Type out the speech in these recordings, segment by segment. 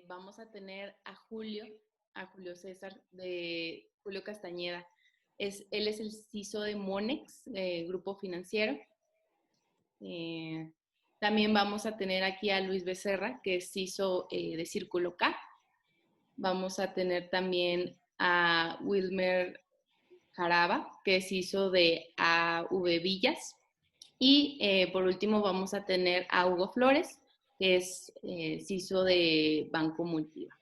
Vamos a tener a Julio César, de Julio Castañeda. Él es el CISO de Monex, Grupo Financiero. También vamos a tener aquí a Luis Becerra, que es CISO de Círculo K. Vamos a tener también a Wilmer Jaraba, que es CISO de AV Villas. Y por último vamos a tener a Hugo Flores, que es CISO de Banco Multiva.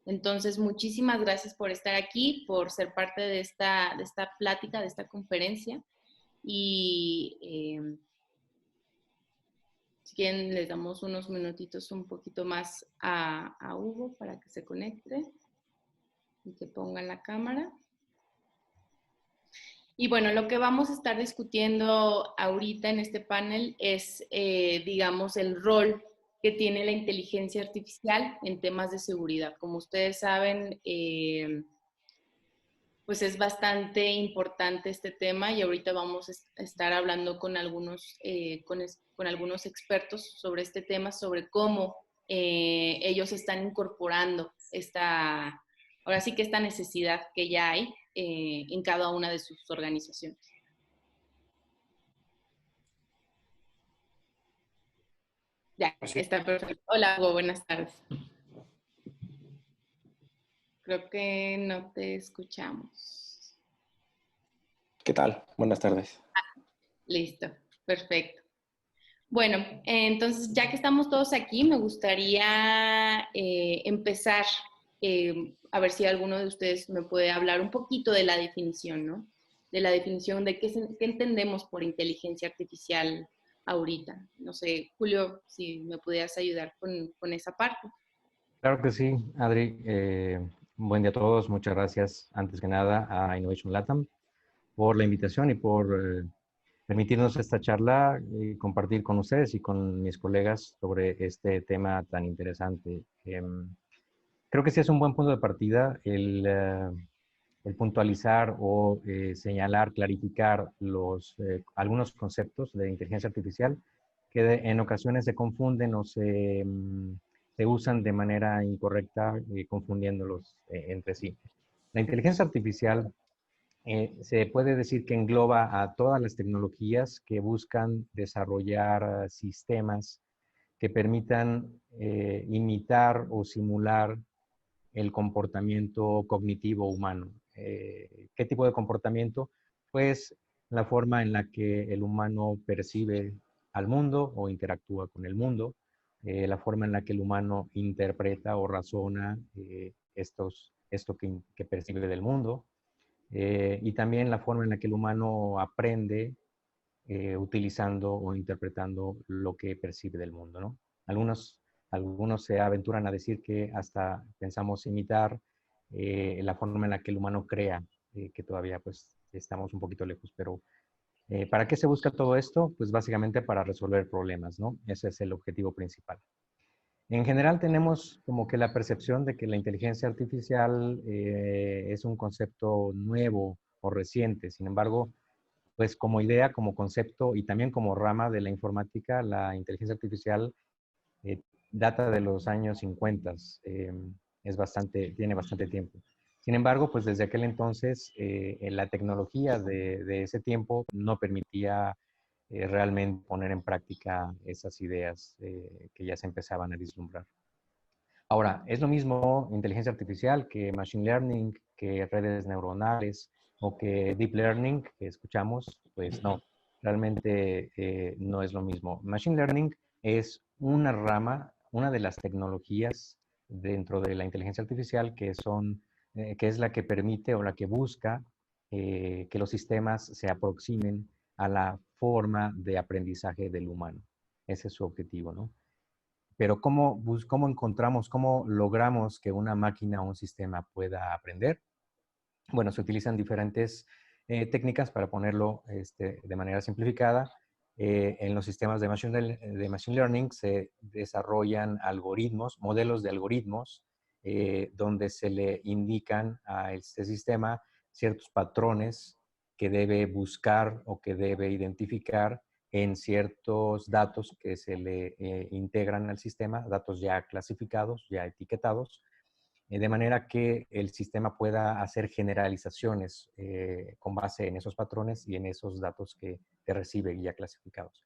Entonces, muchísimas gracias por estar aquí, por ser parte de esta plática, de esta conferencia. Y si quieren, les damos unos minutitos un poquito más a Hugo para que se conecte y que ponga la cámara. Y bueno, lo que vamos a estar discutiendo ahorita en este panel es, digamos, el rol que tiene la inteligencia artificial en temas de seguridad. Como ustedes saben, pues es bastante importante este tema y ahorita vamos a estar hablando con algunos expertos sobre este tema, sobre cómo ellos están incorporando ahora sí que esta necesidad que ya hay en cada una de sus organizaciones. Ya, está perfecto. Hola, Hugo, buenas tardes. Creo que no te escuchamos. ¿Qué tal? Buenas tardes. Listo, perfecto. Bueno, entonces ya que estamos todos aquí, me gustaría empezar a ver si alguno de ustedes me puede hablar un poquito de la definición, ¿no? De la definición de qué entendemos por inteligencia artificial ahorita. No sé, Julio, si me pudieras ayudar con esa parte. Claro que sí, Adri. Buen día a todos. Muchas gracias, antes que nada, a Innovation Latam por la invitación y por permitirnos esta charla y compartir con ustedes y con mis colegas sobre este tema tan interesante. Creo que sí es un buen punto de partida el puntualizar o señalar, clarificar algunos conceptos de inteligencia artificial que en ocasiones se confunden o se usan de manera incorrecta, confundiéndolos entre sí. La inteligencia artificial se puede decir que engloba a todas las tecnologías que buscan desarrollar sistemas que permitan imitar o simular el comportamiento cognitivo humano. ¿Qué tipo de comportamiento? Pues la forma en la que el humano percibe al mundo o interactúa con el mundo, la forma en la que el humano interpreta o razona esto que percibe del mundo, y también la forma en la que el humano aprende utilizando o interpretando lo que percibe del mundo, ¿no? Algunos se aventuran a decir que hasta pensamos imitar la forma en la que el humano crea, que todavía pues estamos un poquito lejos, pero ¿para qué se busca todo esto? Pues básicamente para resolver problemas, ¿no? Ese es el objetivo principal. En general tenemos como que la percepción de que la inteligencia artificial es un concepto nuevo o reciente. Sin embargo, pues como idea, como concepto y también como rama de la informática, la inteligencia artificial eh, data de los años 50, tiene bastante tiempo. Sin embargo, pues desde aquel entonces la tecnología de ese tiempo no permitía realmente poner en práctica esas ideas que ya se empezaban a vislumbrar. Ahora, ¿es lo mismo inteligencia artificial que machine learning, que redes neuronales o que deep learning que escuchamos? Pues no, realmente no es lo mismo. Machine learning es una rama, una de las tecnologías dentro de la inteligencia artificial que es la que permite o la que busca que los sistemas se aproximen a la forma de aprendizaje del humano. Ese es su objetivo, ¿no? Pero ¿cómo encontramos, cómo logramos que una máquina o un sistema pueda aprender? Bueno, se utilizan diferentes técnicas para ponerlo de manera simplificada. En los sistemas de machine learning se desarrollan algoritmos, modelos de algoritmos, donde se le indican a este sistema ciertos patrones que debe buscar o que debe identificar en ciertos datos que se le integran al sistema, datos ya clasificados, ya etiquetados, de manera que el sistema pueda hacer generalizaciones con base en esos patrones y en esos datos que recibe ya clasificados.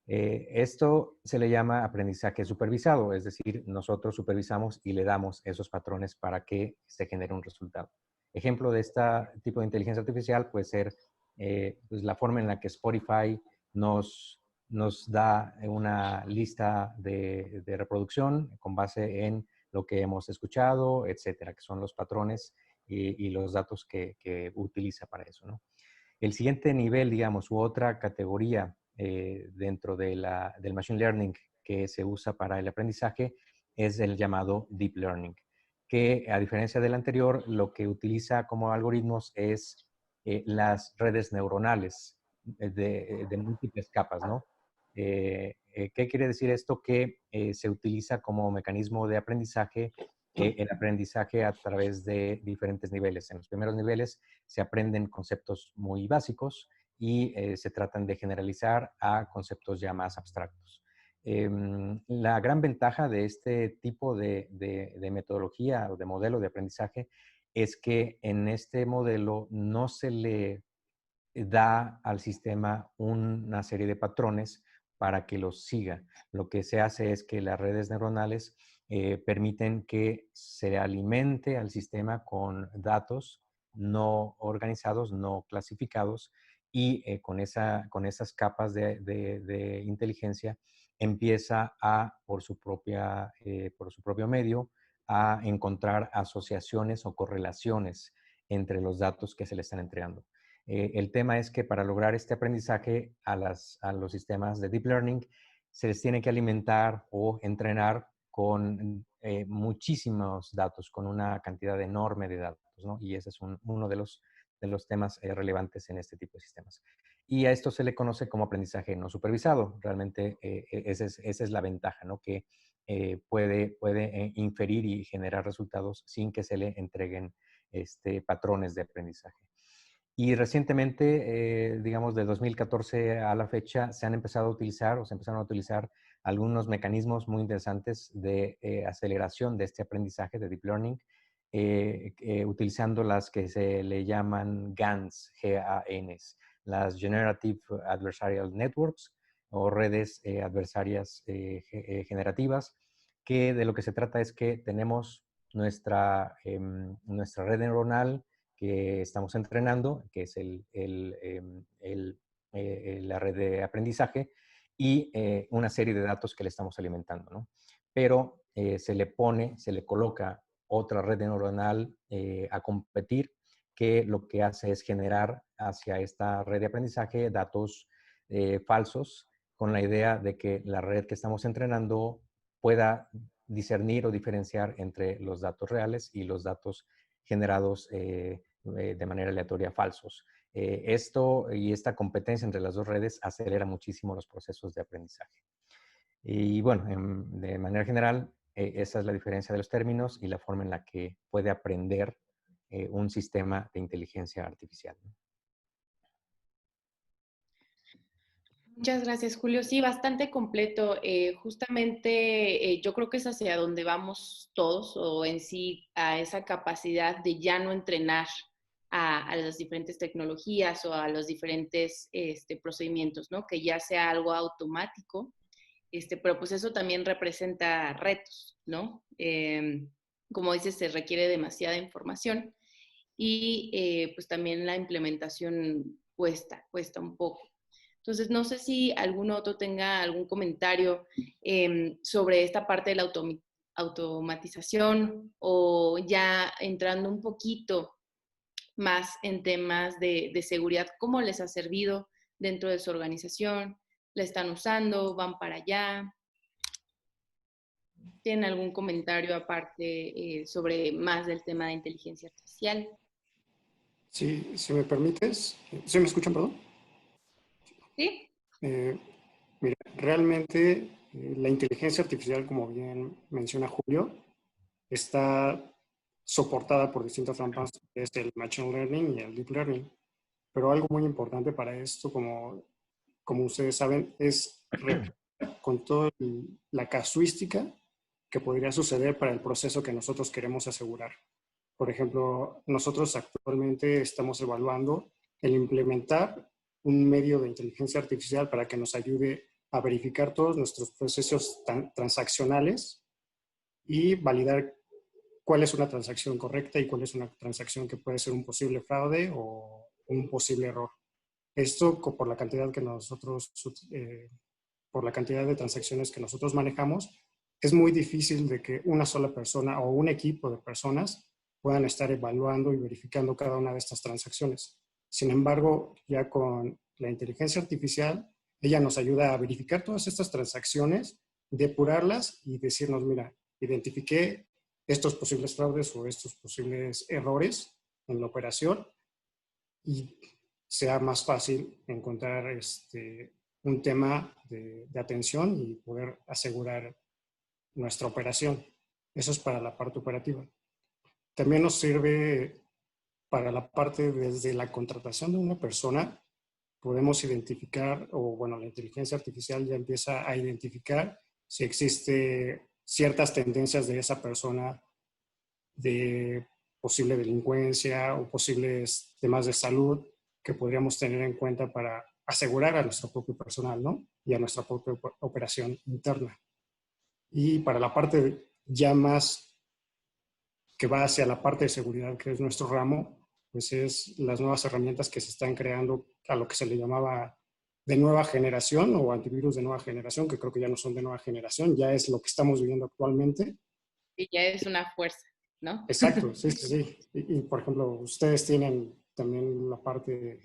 Esto se le llama aprendizaje supervisado, es decir, nosotros supervisamos y le damos esos patrones para que se genere un resultado. Ejemplo de este tipo de inteligencia artificial puede ser pues la forma en la que Spotify nos da una lista de reproducción con base en lo que hemos escuchado, etcétera, que son los patrones y los datos que utiliza para eso, ¿no? El siguiente nivel, digamos, u otra categoría dentro del Machine Learning que se usa para el aprendizaje es el llamado Deep Learning, que a diferencia del anterior, lo que utiliza como algoritmos es las redes neuronales de múltiples capas, ¿no? ¿Qué quiere decir esto? Que se utiliza como mecanismo de aprendizaje el aprendizaje a través de diferentes niveles. En los primeros niveles se aprenden conceptos muy básicos y se tratan de generalizar a conceptos ya más abstractos. La gran ventaja de este tipo de metodología o de modelo de aprendizaje es que en este modelo no se le da al sistema una serie de patrones para que los siga. Lo que se hace es que las redes neuronales permiten que se alimente al sistema con datos no organizados, no clasificados, y con esas capas de inteligencia empieza a, por su propio medio, a encontrar asociaciones o correlaciones entre los datos que se le están entregando. El tema es que para lograr este aprendizaje a los sistemas de Deep Learning se les tiene que alimentar o entrenar con muchísimos datos, con una cantidad enorme de datos, ¿no? Y ese es uno de los temas relevantes en este tipo de sistemas. Y a esto se le conoce como aprendizaje no supervisado. Realmente esa es la ventaja, ¿no? Que puede inferir y generar resultados sin que se le entreguen patrones de aprendizaje. Y recientemente, digamos, de 2014 a la fecha, se han empezado a utilizar o se empezaron a utilizar algunos mecanismos muy interesantes de aceleración de este aprendizaje de Deep Learning, utilizando las que se le llaman GANs, G-A-N-s, las Generative Adversarial Networks o redes adversarias generativas, que de lo que se trata es que tenemos nuestra red neuronal que estamos entrenando, que es la red de aprendizaje, y una serie de datos que le estamos alimentando, ¿no? Pero se le coloca otra red neuronal a competir, que lo que hace es generar hacia esta red de aprendizaje datos falsos, con la idea de que la red que estamos entrenando pueda discernir o diferenciar entre los datos reales y los datos generados de manera aleatoria falsos. Esto y esta competencia entre las dos redes acelera muchísimo los procesos de aprendizaje. Y bueno, de manera general, esa es la diferencia de los términos y la forma en la que puede aprender un sistema de inteligencia artificial. Muchas gracias, Julio. Sí, bastante completo. Justamente yo creo que es hacia donde vamos todos, o en sí a esa capacidad de ya no entrenar a las diferentes tecnologías o a los diferentes procedimientos, ¿no? Que ya sea algo automático, pero pues eso también representa retos, ¿no? Como dices, se requiere demasiada información y pues también la implementación cuesta un poco. Entonces, no sé si algún otro tenga algún comentario sobre esta parte de la automatización, o ya entrando un poquito más en temas de seguridad, ¿cómo les ha servido dentro de su organización? ¿La están usando? ¿Van para allá? ¿Tienen algún comentario aparte sobre más del tema de inteligencia artificial? Sí, si me permites. ¿Sí me escuchan, perdón? Sí. Mira, realmente la inteligencia artificial, como bien menciona Julio, está soportada por distintas ramas, es el Machine Learning y el Deep Learning. Pero algo muy importante para esto, como como ustedes saben, es con toda la casuística que podría suceder para el proceso que nosotros queremos asegurar. Por ejemplo, nosotros actualmente estamos evaluando el implementar un medio de inteligencia artificial para que nos ayude a verificar todos nuestros procesos transaccionales y validar cuál es una transacción correcta y cuál es una transacción que puede ser un posible fraude o un posible error. Esto por la cantidad que nosotros, por la cantidad de transacciones que nosotros manejamos, es muy difícil de que una sola persona o un equipo de personas puedan estar evaluando y verificando cada una de estas transacciones. Sin embargo, ya con la inteligencia artificial, ella nos ayuda a verificar todas estas transacciones, depurarlas y decirnos, mira, identifiqué estos posibles fraudes o estos posibles errores en la operación y sea más fácil encontrar un tema de atención y poder asegurar nuestra operación. Eso es para la parte operativa. También nos sirve para la parte desde la contratación de una persona. Podemos identificar, o bueno, la inteligencia artificial ya empieza a identificar si existe ciertas tendencias de esa persona de posible delincuencia o posibles temas de salud que podríamos tener en cuenta para asegurar a nuestro propio personal, ¿no? Y a nuestra propia operación interna. Y para la parte ya más que va hacia la parte de seguridad, que es nuestro ramo, pues es las nuevas herramientas que se están creando a lo que se le llamaba de nueva generación o antivirus de nueva generación, que creo que ya no son de nueva generación, ya es lo que estamos viviendo actualmente. Y ya es una fuerza, ¿no? Exacto, sí, sí, sí. Y por ejemplo, ustedes tienen también la parte,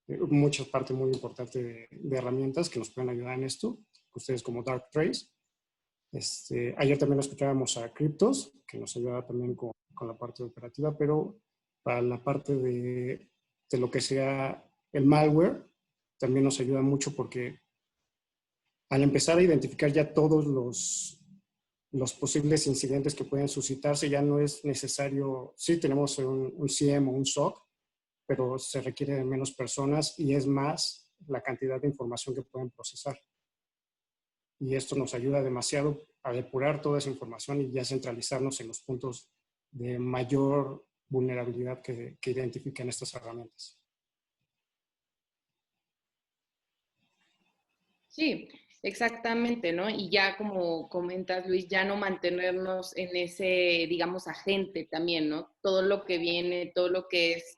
mucha parte muy importante de herramientas que nos pueden ayudar en esto, ustedes como Darktrace. Ayer también escuchábamos a Cryptos, que nos ayuda también con la parte operativa, pero para la parte de lo que sea el malware, también nos ayuda mucho porque al empezar a identificar ya todos los posibles incidentes que pueden suscitarse, ya no es necesario, sí tenemos un CIEM o un SOC, pero se requiere de menos personas y es más la cantidad de información que pueden procesar. Y esto nos ayuda demasiado a depurar toda esa información y ya centralizarnos en los puntos de mayor vulnerabilidad que identifican estas herramientas. Sí, exactamente, ¿no? Y ya como comentas, Luis, ya no mantenernos en ese, digamos, agente también, ¿no? Todo lo que viene, todo lo que es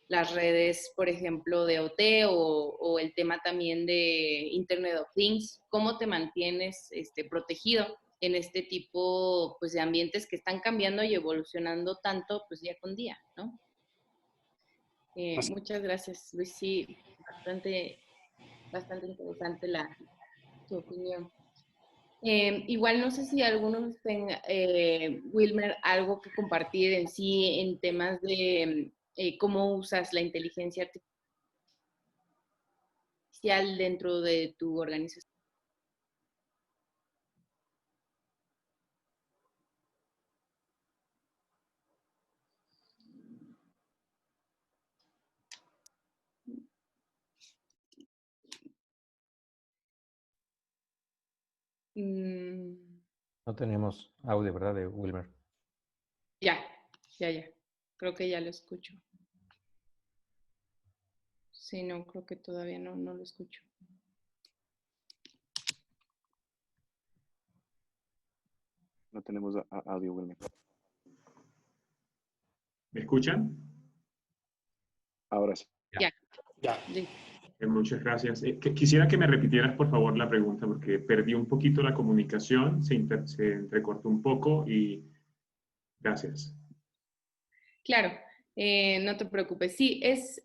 las redes, por ejemplo, de OT o el tema también de Internet of Things, ¿cómo te mantienes protegido en este tipo pues, de ambientes que están cambiando y evolucionando tanto pues día con día, ¿no? Muchas gracias, Luis. Sí, bastante interesante tu opinión. Igual no sé si algunos tenga, Wilmer, algo que compartir en sí en temas de cómo usas la inteligencia artificial dentro de tu organización. No tenemos audio, ¿verdad, de Wilmer? Ya. Creo que ya lo escucho. Sí, no, creo que todavía no lo escucho. No tenemos audio, Wilmer. ¿Me escuchan? Ahora sí. Ya. Muchas gracias. Quisiera que me repitieras, por favor, la pregunta, porque perdí un poquito la comunicación, se entrecortó un poco y gracias. Claro, no te preocupes. Sí, es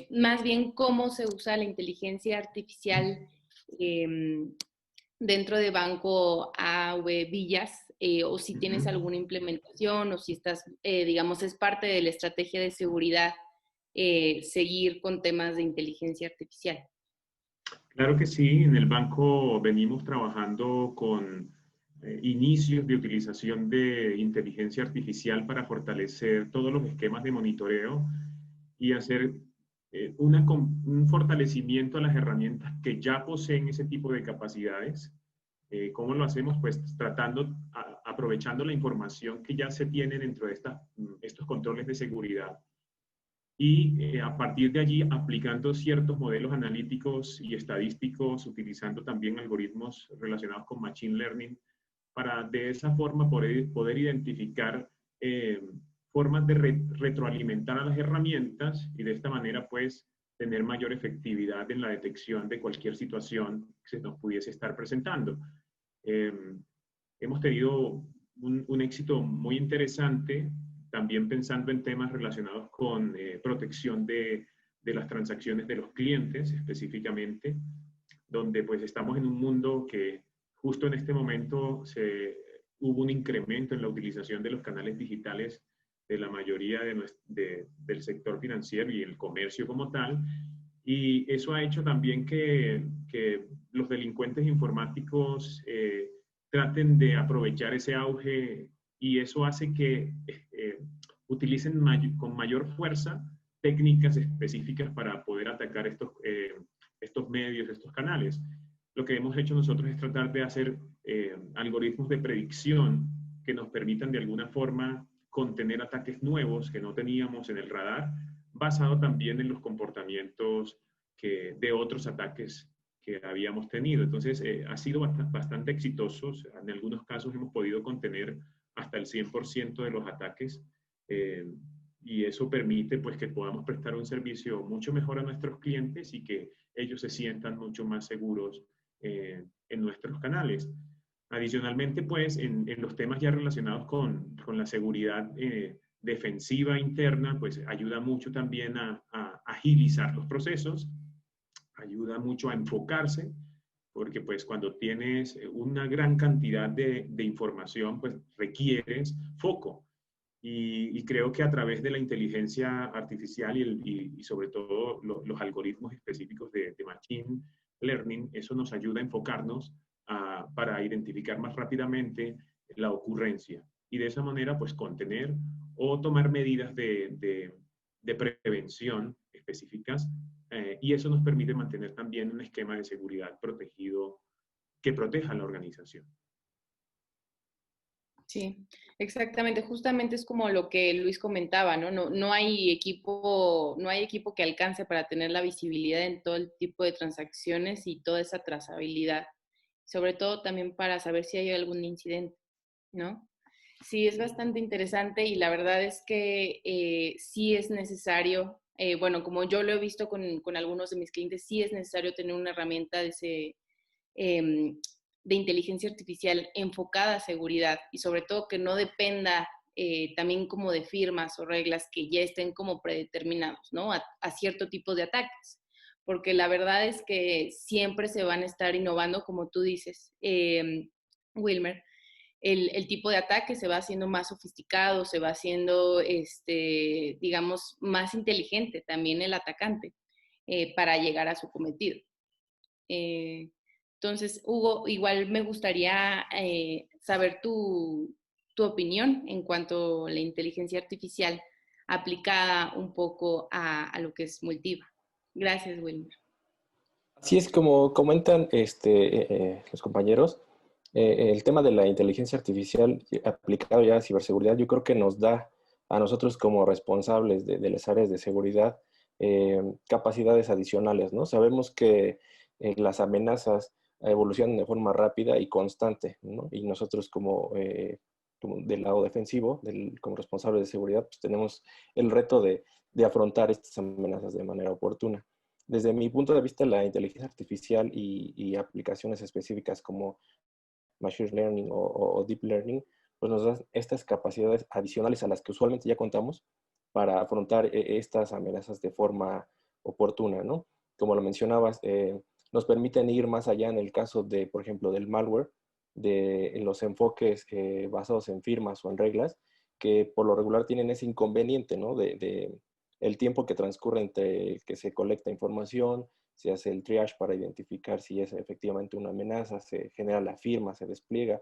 más bien cómo se usa la inteligencia artificial dentro de Banco AV Villas, o si tienes alguna implementación, o si estás, digamos, es parte de la estrategia de seguridad seguir con temas de inteligencia artificial. Claro que sí, en el banco venimos trabajando con inicios de utilización de inteligencia artificial para fortalecer todos los esquemas de monitoreo y hacer un fortalecimiento a las herramientas que ya poseen ese tipo de capacidades. ¿Cómo lo hacemos? Pues aprovechando la información que ya se tiene dentro de estos controles de seguridad y a partir de allí aplicando ciertos modelos analíticos y estadísticos, utilizando también algoritmos relacionados con Machine Learning, para de esa forma poder identificar formas de retroalimentar a las herramientas y de esta manera pues tener mayor efectividad en la detección de cualquier situación que se nos pudiese estar presentando. Hemos tenido un éxito muy interesante, también pensando en temas relacionados con protección de las transacciones de los clientes específicamente, donde pues estamos en un mundo que justo en este momento hubo un incremento en la utilización de los canales digitales de la mayoría del sector financiero y el comercio como tal, y eso ha hecho también que los delincuentes informáticos traten de aprovechar ese auge y eso hace que utilicen con mayor fuerza técnicas específicas para poder atacar estos medios, estos canales. Lo que hemos hecho nosotros es tratar de hacer algoritmos de predicción que nos permitan de alguna forma contener ataques nuevos que no teníamos en el radar, basado también en los comportamientos de otros ataques que habíamos tenido. Entonces, ha sido bastante exitoso. En algunos casos hemos podido contener hasta el 100% de los ataques y eso permite pues, que podamos prestar un servicio mucho mejor a nuestros clientes y que ellos se sientan mucho más seguros en nuestros canales. Adicionalmente, pues, en los temas ya relacionados con la seguridad defensiva interna, pues ayuda mucho también a agilizar los procesos, ayuda mucho a enfocarse, porque pues cuando tienes una gran cantidad de información, pues requieres foco. Y creo que a través de la inteligencia artificial y sobre todo los algoritmos específicos de Machine Learning, eso nos ayuda a enfocarnos para identificar más rápidamente la ocurrencia. Y de esa manera, pues contener o tomar medidas de prevención específicas y eso nos permite mantener también un esquema de seguridad protegido que proteja a la organización. Sí, exactamente. Justamente es como lo que Luis comentaba, ¿no? No hay equipo que alcance para tener la visibilidad en todo el tipo de transacciones y toda esa trazabilidad. Sobre todo también para saber si hay algún incidente, ¿no? Sí, es bastante interesante y la verdad es que sí es necesario, bueno, como yo lo he visto con algunos de mis clientes, sí es necesario tener una herramienta de inteligencia artificial enfocada a seguridad y sobre todo que no dependa también como de firmas o reglas que ya estén como predeterminados, ¿no? A cierto tipo de ataques. Porque la verdad es que siempre se van a estar innovando, como tú dices, Wilmer. El tipo de ataque se va haciendo más sofisticado, se va haciendo, digamos, más inteligente también el atacante para llegar a su cometido. Entonces, Hugo, igual me gustaría saber tu opinión en cuanto a la inteligencia artificial aplicada un poco a lo que es Multiva. Gracias, Wilmer. Así es como comentan los compañeros, el tema de la inteligencia artificial aplicado ya a ciberseguridad, yo creo que nos da a nosotros como responsables de las áreas de seguridad capacidades adicionales, ¿no? Sabemos que las amenazas evolucionan de forma rápida y constante, ¿no? Y nosotros como del lado defensivo, como responsables de seguridad, pues tenemos el reto de afrontar estas amenazas de manera oportuna. Desde mi punto de vista, la inteligencia artificial y aplicaciones específicas como Machine Learning o Deep Learning, pues nos dan estas capacidades adicionales a las que usualmente ya contamos para afrontar estas amenazas de forma oportuna, ¿no? Como lo mencionabas, nos permiten ir más allá en el caso de, por ejemplo, del malware, de los enfoques basados en firmas o en reglas, que por lo regular tienen ese inconveniente, ¿no? De el tiempo que transcurre entre que se colecta información, se hace el triage para identificar si es efectivamente una amenaza, se genera la firma, se despliega,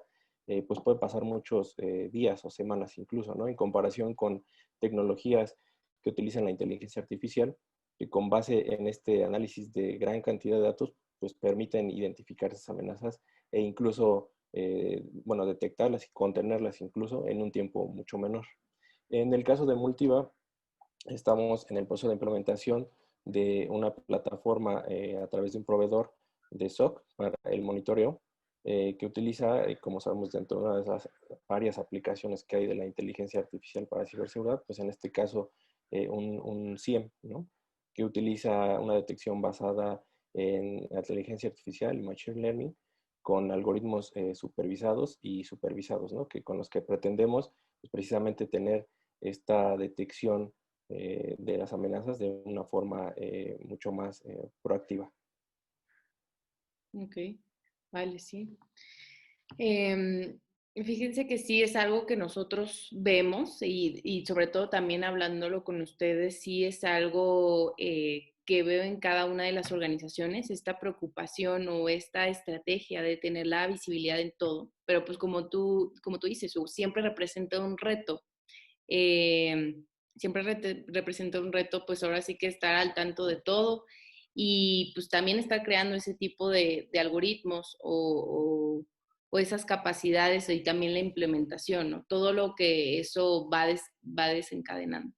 pues puede pasar muchos días o semanas incluso, ¿no? En comparación con tecnologías que utilizan la inteligencia artificial, que con base en este análisis de gran cantidad de datos, pues permiten identificar esas amenazas e incluso, bueno, detectarlas y contenerlas incluso en un tiempo mucho menor. En el caso de Multiva, estamos en el proceso de implementación de una plataforma a través de un proveedor de SOC para el monitoreo, que utiliza, como sabemos, dentro de una de esas varias aplicaciones que hay de la inteligencia artificial para ciberseguridad, pues en este caso un SIEM, ¿no? Que utiliza una detección basada en la inteligencia artificial y machine learning con algoritmos supervisados y supervisados, ¿no? Que con los que pretendemos pues, precisamente tener esta detección de las amenazas de una forma mucho más proactiva. Ok, vale, sí. Fíjense que sí es algo que nosotros vemos y sobre todo también hablándolo con ustedes, sí es algo que veo en cada una de las organizaciones, esta preocupación o esta estrategia de tener la visibilidad en todo. Pero pues como tú dices, siempre representa un reto. Siempre representa un reto, pues ahora sí que estar al tanto de todo y pues también estar creando ese tipo de algoritmos o esas capacidades y también la implementación, ¿no? Todo lo que eso va desencadenando.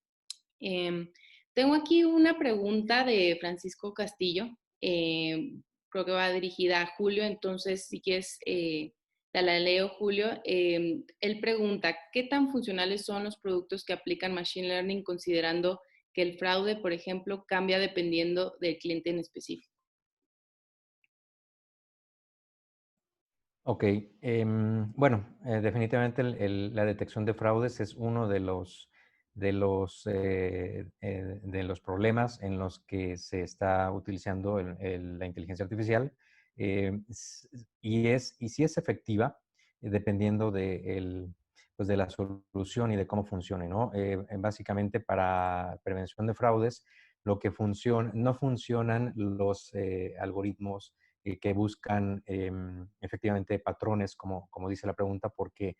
Tengo aquí una pregunta de Francisco Castillo, creo que va dirigida a Julio, entonces si quieres, te la leo, Julio. Él pregunta, ¿qué tan funcionales son los productos que aplican Machine Learning considerando que el fraude, por ejemplo, cambia dependiendo del cliente en específico? Ok, bueno, definitivamente la detección de fraudes es uno de los problemas en los que se está utilizando la inteligencia artificial y sí es efectiva dependiendo pues de la solución y de cómo funcione, ¿no? Básicamente para prevención de fraudes, no funcionan los algoritmos que buscan efectivamente patrones, como dice la pregunta, porque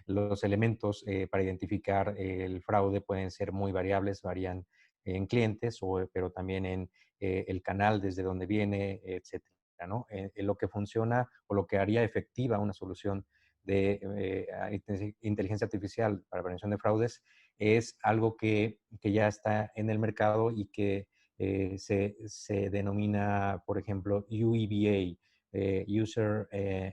los elementos para identificar el fraude pueden ser muy variables, varían en clientes, pero también en el canal desde donde viene, etcétera, ¿no? Lo que funciona o lo que haría efectiva una solución de inteligencia artificial para prevención de fraudes es algo que ya está en el mercado y que se denomina, por ejemplo, UEBA, User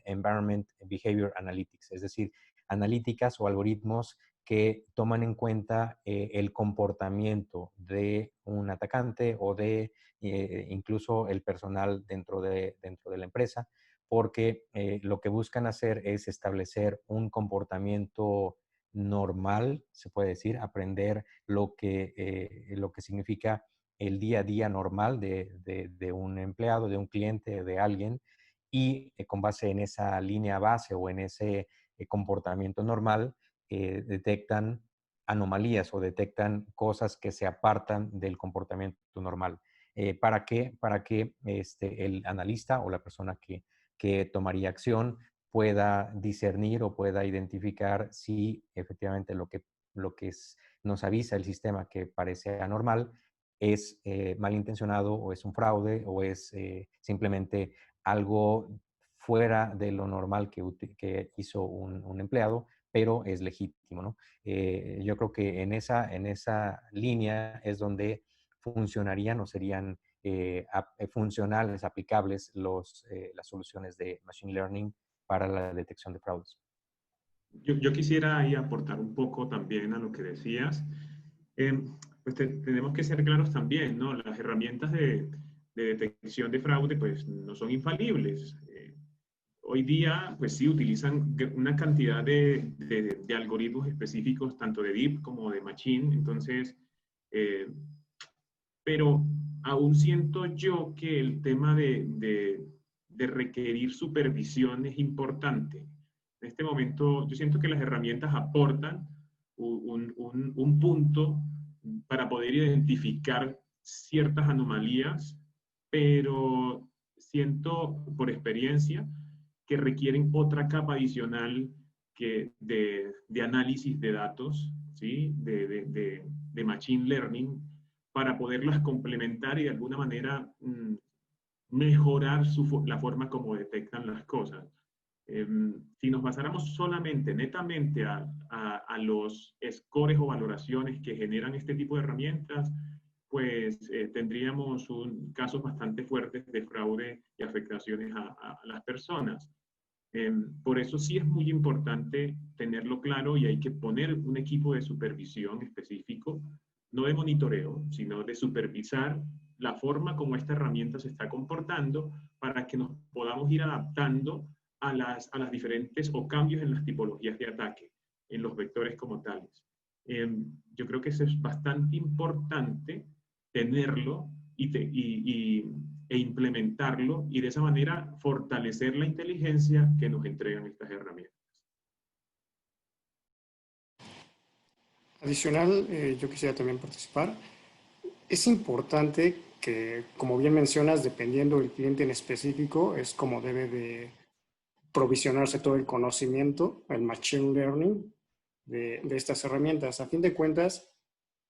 Environment Behavior Analytics, es decir, analíticas o algoritmos que toman en cuenta el comportamiento de un atacante o de incluso el personal dentro de la empresa, porque lo que buscan hacer es establecer un comportamiento normal, se puede decir, aprender lo que significa el día a día normal de un empleado, de un cliente, de alguien, y con base en esa línea base o en ese comportamiento normal, detectan anomalías o detectan cosas que se apartan del comportamiento normal. ¿Para qué? Para que el analista o la persona que tomaría acción pueda discernir o pueda identificar si efectivamente nos avisa el sistema que parece anormal es malintencionado o es un fraude o es simplemente algo fuera de lo normal que hizo un empleado, pero es legítimo, ¿no? Yo creo que en esa línea es donde funcionarían o serían funcionales, aplicables las soluciones de Machine Learning para la detección de fraudes. Yo quisiera ahí aportar un poco también a lo que decías. Pues tenemos que ser claros también, ¿no? Las herramientas de detección de fraude pues no son infalibles. Hoy día pues sí utilizan una cantidad de algoritmos específicos, tanto de deep como de machine, entonces, pero aún siento yo que el tema de requerir supervisión es importante. En este momento yo siento que las herramientas aportan un punto para poder identificar ciertas anomalías, pero siento por experiencia que requieren otra capa adicional de análisis de datos, ¿sí? de machine learning, para poderlas complementar y de alguna manera mejorar la forma como detectan las cosas. Si nos basáramos solamente, netamente a los scores o valoraciones que generan este tipo de herramientas, pues tendríamos casos bastante fuertes de fraude y afectaciones a las personas. Por eso sí es muy importante tenerlo claro y hay que poner un equipo de supervisión específico, no de monitoreo, sino de supervisar la forma como esta herramienta se está comportando para que nos podamos ir adaptando a las diferentes o cambios en las tipologías de ataque, en los vectores como tales. Yo creo que eso es bastante importante tenerlo e implementarlo y de esa manera fortalecer la inteligencia que nos entregan estas herramientas. Adicional, yo quisiera también participar. Es importante que, como bien mencionas, dependiendo del cliente en específico, es como debe de provisionarse todo el conocimiento, el machine learning de estas herramientas. A fin de cuentas,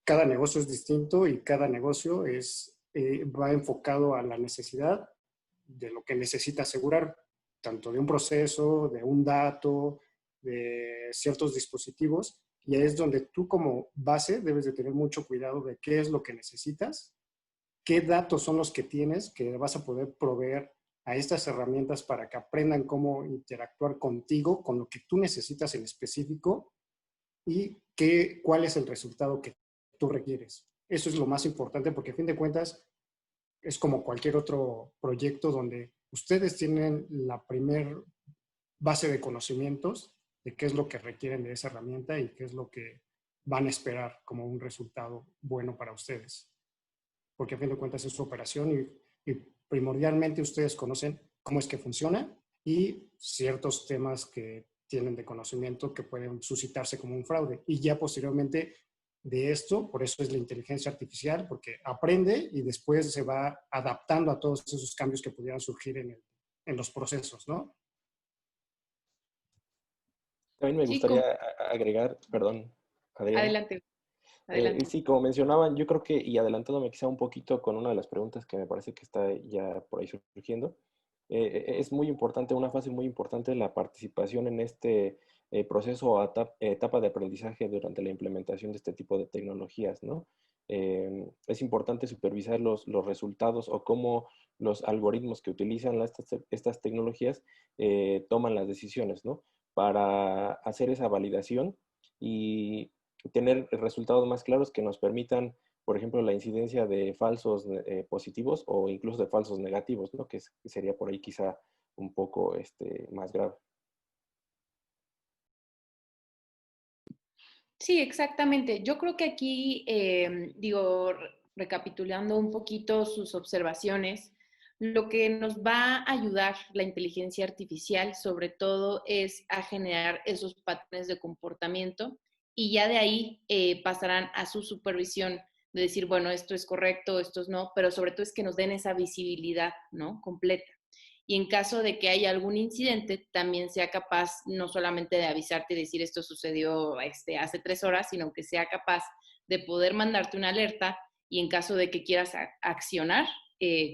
cada negocio es distinto y cada negocio va enfocado a la necesidad de lo que necesita asegurar, tanto de un proceso, de un dato, de ciertos dispositivos, y es donde tú como base debes de tener mucho cuidado de qué es lo que necesitas, qué datos son los que tienes que vas a poder proveer a estas herramientas para que aprendan cómo interactuar contigo, con lo que tú necesitas en específico y cuál es el resultado que tú requieres. Eso es lo más importante porque a fin de cuentas es como cualquier otro proyecto donde ustedes tienen la primer base de conocimientos de qué es lo que requieren de esa herramienta y qué es lo que van a esperar como un resultado bueno para ustedes. Porque a fin de cuentas es su operación y primordialmente ustedes conocen cómo es que funciona y ciertos temas que tienen de conocimiento que pueden suscitarse como un fraude. Y ya posteriormente de esto, por eso es la inteligencia artificial, porque aprende y después se va adaptando a todos esos cambios que pudieran surgir en los procesos, ¿no? También me Sí, gustaría agregar, perdón, Adrián. adelante, adelante. Sí, como mencionaban, yo creo que, y adelantándome quizá un poquito con una de las preguntas que me parece que está ya por ahí surgiendo, es muy importante, una fase muy importante la participación en este proceso o etapa de aprendizaje durante la implementación de este tipo de tecnologías, ¿no? Es importante supervisar los resultados o cómo los algoritmos que utilizan estas tecnologías toman las decisiones, ¿no? Para hacer esa validación y tener resultados más claros que nos permitan, por ejemplo, la incidencia de falsos positivos o incluso de falsos negativos, ¿no? Que sería por ahí quizá un poco más grave. Sí, exactamente. Yo creo que aquí, recapitulando un poquito sus observaciones, lo que nos va a ayudar la inteligencia artificial, sobre todo, es a generar esos patrones de comportamiento y ya de ahí pasarán a su supervisión de decir, bueno, esto es correcto, esto no, pero sobre todo es que nos den esa visibilidad, ¿no? Completa. Y en caso de que haya algún incidente, también sea capaz no solamente de avisarte y decir esto sucedió hace 3 horas, sino que sea capaz de poder mandarte una alerta y en caso de que quieras accionar,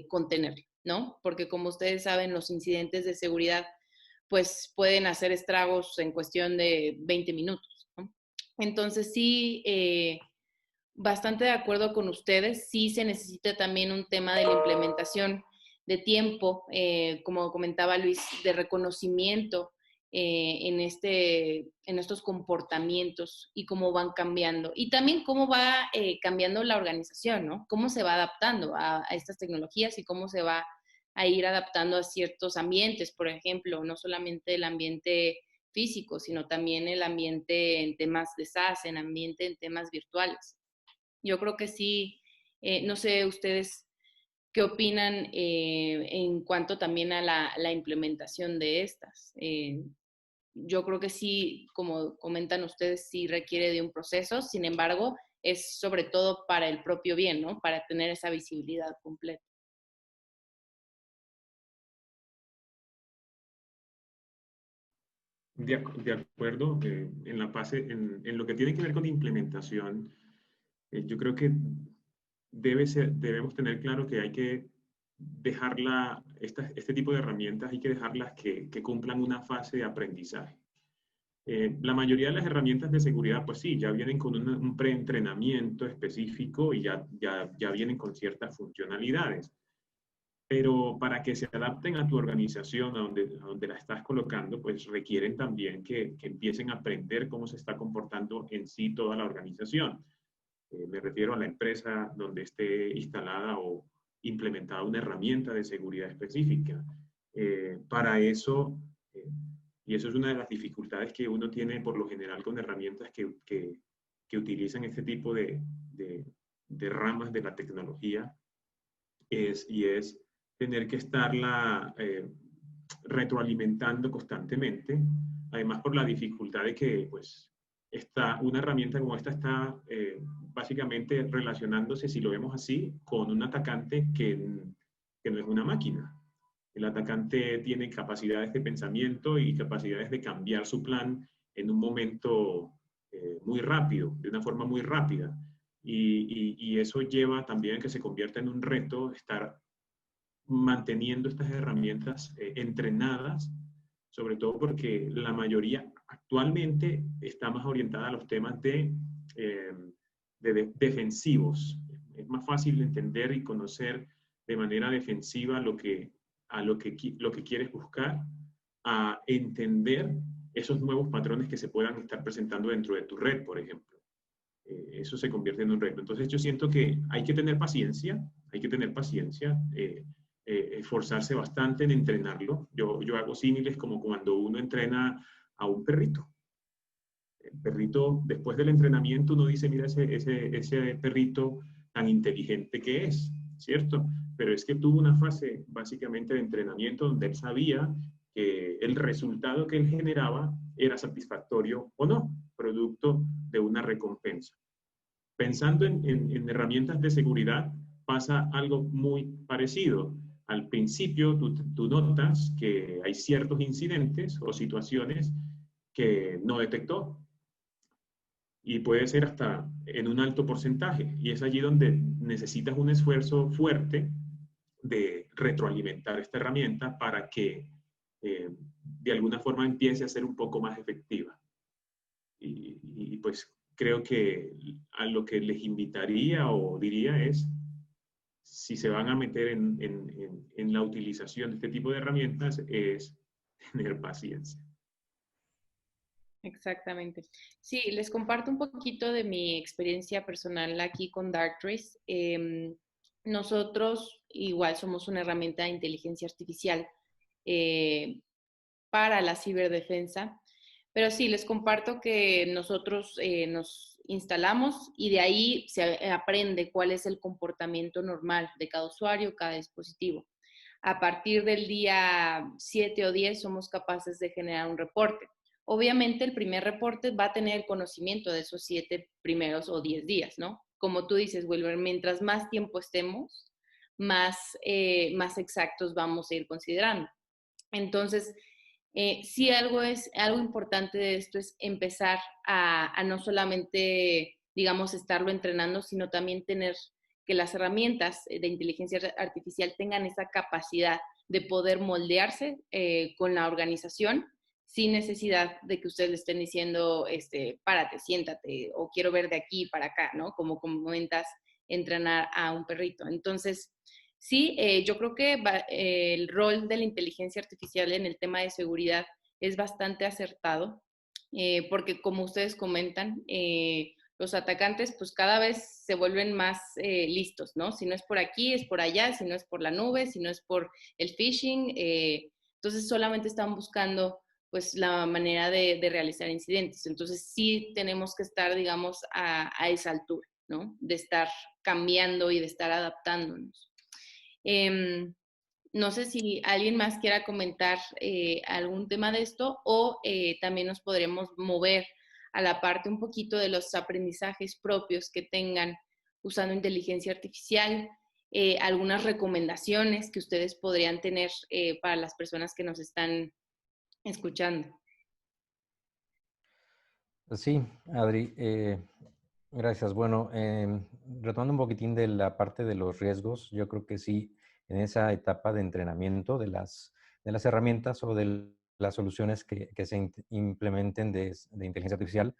contenerlo, ¿no? Porque como ustedes saben, los incidentes de seguridad pues pueden hacer estragos en cuestión de 20 minutos, ¿no? Entonces sí, bastante de acuerdo con ustedes, sí se necesita también un tema de la implementación de tiempo, como comentaba Luis, de reconocimiento en estos comportamientos y cómo van cambiando. Y también cómo va cambiando la organización, ¿no? Cómo se va adaptando a estas tecnologías y cómo se va a ir adaptando a ciertos ambientes, por ejemplo, no solamente el ambiente físico, sino también el ambiente en temas de SaaS, en ambiente en temas virtuales. Yo creo que sí, no sé ustedes qué opinan en cuanto también a la implementación de estas. Yo creo que sí, como comentan ustedes, sí requiere de un proceso, sin embargo, es sobre todo para el propio bien, ¿no? Para tener esa visibilidad completa. De acuerdo, en lo que tiene que ver con implementación, yo creo que debemos tener claro que hay que dejarla, este tipo de herramientas hay que dejarlas que cumplan una fase de aprendizaje. La mayoría de las herramientas de seguridad, pues sí, ya vienen con un preentrenamiento específico y ya vienen con ciertas funcionalidades. Pero para que se adapten a tu organización, a donde la estás colocando, pues requieren también que empiecen a aprender cómo se está comportando en sí toda la organización. Me refiero a la empresa donde esté instalada o implementada una herramienta de seguridad específica. Para eso, y eso es una de las dificultades que uno tiene por lo general con herramientas que utilizan este tipo de ramas de la tecnología, es tener que estarla retroalimentando constantemente, además por la dificultad de que pues, una herramienta como esta está básicamente relacionándose, si lo vemos así, con un atacante que no es una máquina. El atacante tiene capacidades de pensamiento y capacidades de cambiar su plan en un momento muy rápido, de una forma muy rápida. Y eso lleva también a que se convierta en un reto estar manteniendo estas herramientas entrenadas, sobre todo porque la mayoría actualmente está más orientada a los temas defensivos. Es más fácil entender y conocer de manera defensiva lo que quieres buscar, a entender esos nuevos patrones que se puedan estar presentando dentro de tu red, por ejemplo. Eso se convierte en un reto. Entonces yo siento que hay que tener paciencia, esforzarse bastante en entrenarlo. Yo hago símiles como cuando uno entrena a un perrito. El perrito, después del entrenamiento, uno dice, mira ese perrito tan inteligente que es, ¿cierto? Pero es que tuvo una fase básicamente de entrenamiento donde él sabía que el resultado que él generaba era satisfactorio o no, producto de una recompensa. Pensando en herramientas de seguridad, pasa algo muy parecido. Al principio tú notas que hay ciertos incidentes o situaciones que no detectó. Y puede ser hasta en un alto porcentaje. Y es allí donde necesitas un esfuerzo fuerte de retroalimentar esta herramienta para que de alguna forma empiece a ser un poco más efectiva. Y pues creo que a lo que les invitaría o diría es, si se van a meter en la utilización de este tipo de herramientas, es tener paciencia. Exactamente. Sí, les comparto un poquito de mi experiencia personal aquí con Darktrace. Nosotros igual somos una herramienta de inteligencia artificial para la ciberdefensa, pero sí, les comparto que nosotros nos instalamos y de ahí se aprende cuál es el comportamiento normal de cada usuario, cada dispositivo. A partir del día 7 o 10 somos capaces de generar un reporte. Obviamente el primer reporte va a tener el conocimiento de esos 7 primeros o 10 días, ¿no? Como tú dices, Wilber, mientras más tiempo estemos, más exactos vamos a ir considerando. Entonces, sí algo importante de esto es empezar a no solamente, digamos, estarlo entrenando, sino también tener que las herramientas de inteligencia artificial tengan esa capacidad de poder moldearse con la organización sin necesidad de que ustedes le estén diciendo, párate, siéntate, o quiero ver de aquí para acá, ¿no? Como comentas, entrenar a un perrito. Entonces, sí, yo creo que el rol de la inteligencia artificial en el tema de seguridad es bastante acertado, porque como ustedes comentan, los atacantes pues cada vez se vuelven más listos, ¿no? Si no es por aquí, es por allá, si no es por la nube, si no es por el phishing, entonces solamente están buscando pues la manera de realizar incidentes. Entonces sí tenemos que estar, digamos, a esa altura, ¿no? De estar cambiando y de estar adaptándonos. No sé si alguien más quiera comentar algún tema de esto o también nos podremos mover a la parte un poquito de los aprendizajes propios que tengan usando inteligencia artificial, algunas recomendaciones que ustedes podrían tener para las personas que nos están escuchando. Sí, Adri. Gracias. Bueno, retomando un poquitín de la parte de los riesgos, yo creo que sí, en esa etapa de entrenamiento de las herramientas o de las soluciones que se implementen de inteligencia artificial,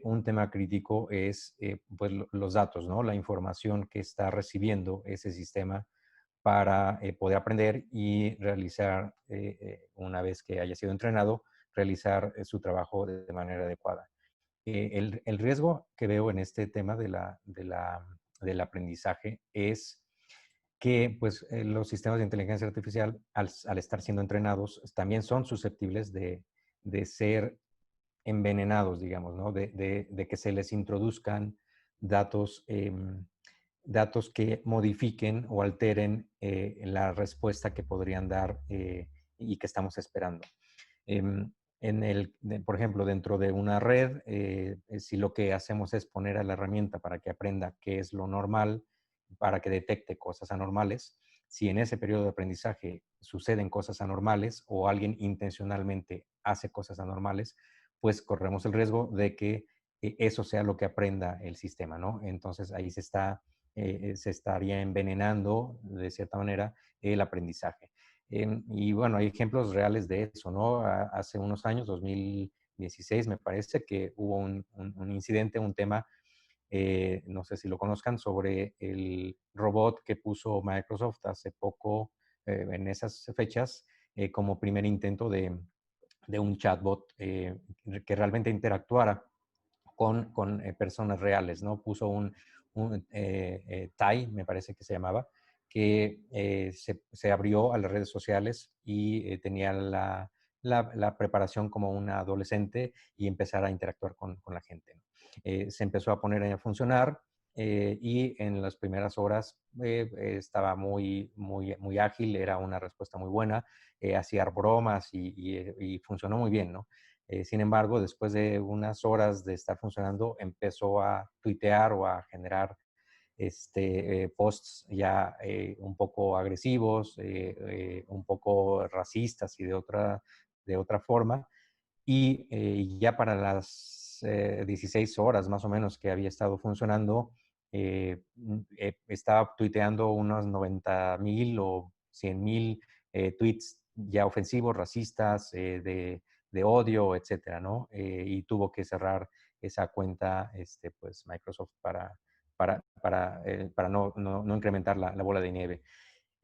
un tema crítico es pues, los datos, ¿no? La información que está recibiendo ese sistema para poder aprender y realizar, una vez que haya sido entrenado, realizar su trabajo de manera adecuada. El riesgo que veo en este tema del aprendizaje es que pues, los sistemas de inteligencia artificial, al estar siendo entrenados, también son susceptibles de ser envenenados, digamos, ¿no? De que se les introduzcan datos, datos que modifiquen o alteren la respuesta que podrían dar y que estamos esperando. Por ejemplo, dentro de una red, si lo que hacemos es poner a la herramienta para que aprenda qué es lo normal, para que detecte cosas anormales, si en ese periodo de aprendizaje suceden cosas anormales o alguien intencionalmente hace cosas anormales, pues corremos el riesgo de que eso sea lo que aprenda el sistema, ¿no? Entonces ahí se estaría envenenando, de cierta manera, el aprendizaje. Y bueno, hay ejemplos reales de eso, ¿no? Hace unos años, 2016 me parece, que hubo un incidente, un tema, no sé si lo conozcan, sobre el robot que puso Microsoft hace poco, en esas fechas, como primer intento de un chatbot que realmente interactuara con personas reales, ¿no? Puso Tai, me parece que se llamaba, que se abrió a las redes sociales y tenía la preparación como una adolescente y empezar a interactuar con la gente, ¿no? Se empezó a poner a funcionar y en las primeras horas estaba muy ágil, era una respuesta muy buena, hacía bromas y funcionó muy bien, ¿no? Sin embargo, después de unas horas de estar funcionando, empezó a tuitear o a generar posts ya un poco agresivos, un poco racistas y de otra forma. Y ya para las 16 horas más o menos que había estado funcionando, estaba tuiteando unos 90,000 o 100,000 tweets ya ofensivos, racistas, de odio, etcétera, ¿no? Y tuvo que cerrar esa cuenta, pues Microsoft para no incrementar la bola de nieve.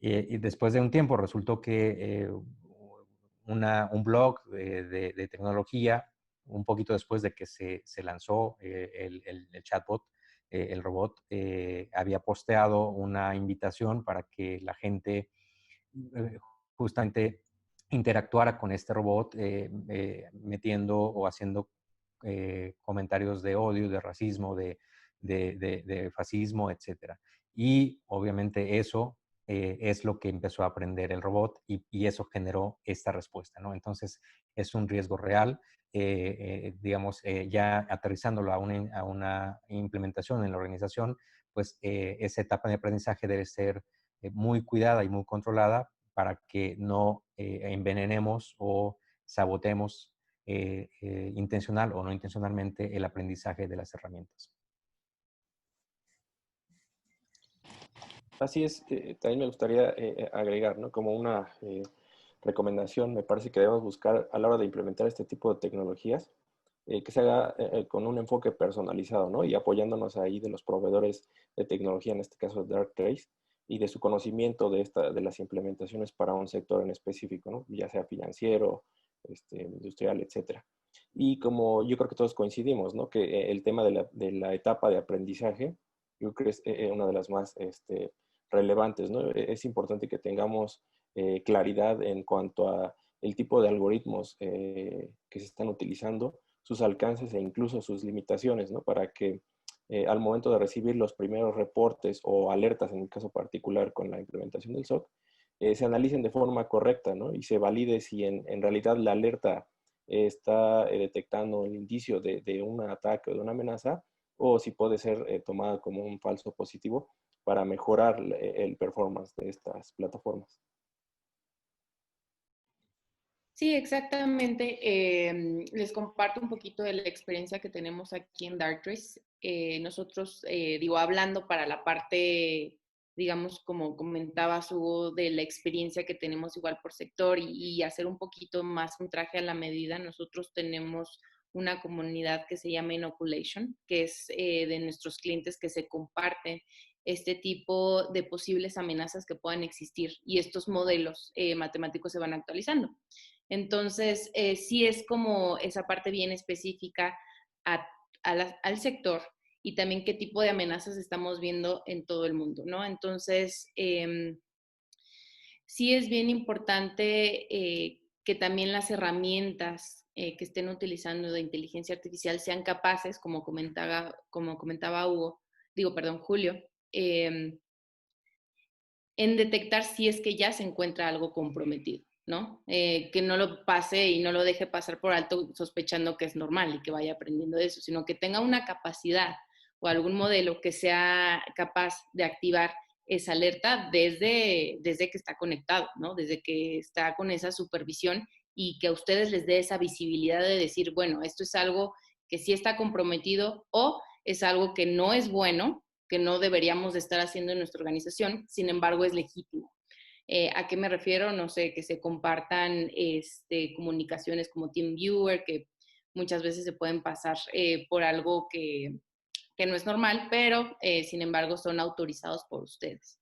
Y después de un tiempo resultó que un blog de tecnología, un poquito después de que se lanzó el chatbot, el robot, había posteado una invitación para que la gente justamente interactuara con este robot, metiendo o haciendo comentarios de odio, de racismo, de fascismo, etc. Y obviamente eso es lo que empezó a aprender el robot y eso generó esta respuesta, ¿no? Entonces es un riesgo real. Digamos, ya aterrizándolo a una implementación en la organización, pues esa etapa de aprendizaje debe ser muy cuidada y muy controlada para que no envenenemos o sabotemos intencional o no intencionalmente el aprendizaje de las herramientas. Así es, también me gustaría agregar, ¿no? Como una recomendación, me parece que debemos buscar a la hora de implementar este tipo de tecnologías, que se haga con un enfoque personalizado, ¿no? Y apoyándonos ahí de los proveedores de tecnología, en este caso Darktrace, y de su conocimiento de las implementaciones para un sector en específico, ¿no? Ya sea financiero, industrial, etcétera. Y como yo creo que todos coincidimos, ¿no? Que el tema de la etapa de aprendizaje, yo creo que es una de las más relevantes, ¿no? Es importante que tengamos claridad en cuanto a el tipo de algoritmos que se están utilizando, sus alcances e incluso sus limitaciones, ¿no? Para que al momento de recibir los primeros reportes o alertas, en mi caso particular con la implementación del SOC, se analicen de forma correcta, ¿no? Y se valide si en realidad la alerta está detectando el indicio de un ataque o de una amenaza, o si puede ser tomada como un falso positivo para mejorar el performance de estas plataformas. Sí, exactamente. Les comparto un poquito de la experiencia que tenemos aquí en Darktrace. Nosotros, digo, hablando para la parte, digamos, como comentaba Hugo, de la experiencia que tenemos igual por sector y hacer un poquito más un traje a la medida, nosotros tenemos una comunidad que se llama Inoculation, que es de nuestros clientes que se comparten este tipo de posibles amenazas que puedan existir y estos modelos matemáticos se van actualizando. Entonces, sí es como esa parte bien específica al sector y también qué tipo de amenazas estamos viendo en todo el mundo, ¿no? Entonces, sí es bien importante que también las herramientas que estén utilizando de inteligencia artificial sean capaces, como comentaba Julio, en detectar si es que ya se encuentra algo comprometido, ¿no? Que no lo pase y no lo deje pasar por alto sospechando que es normal y que vaya aprendiendo de eso, sino que tenga una capacidad o algún modelo que sea capaz de activar esa alerta desde que está conectado, ¿no? Desde que está con esa supervisión y que a ustedes les dé esa visibilidad de decir, bueno, esto es algo que sí está comprometido o es algo que no es bueno, que no deberíamos de estar haciendo en nuestra organización, sin embargo es legítimo. ¿A qué me refiero? No sé, que se compartan comunicaciones como TeamViewer, que muchas veces se pueden pasar por algo que no es normal, pero sin embargo son autorizados por ustedes.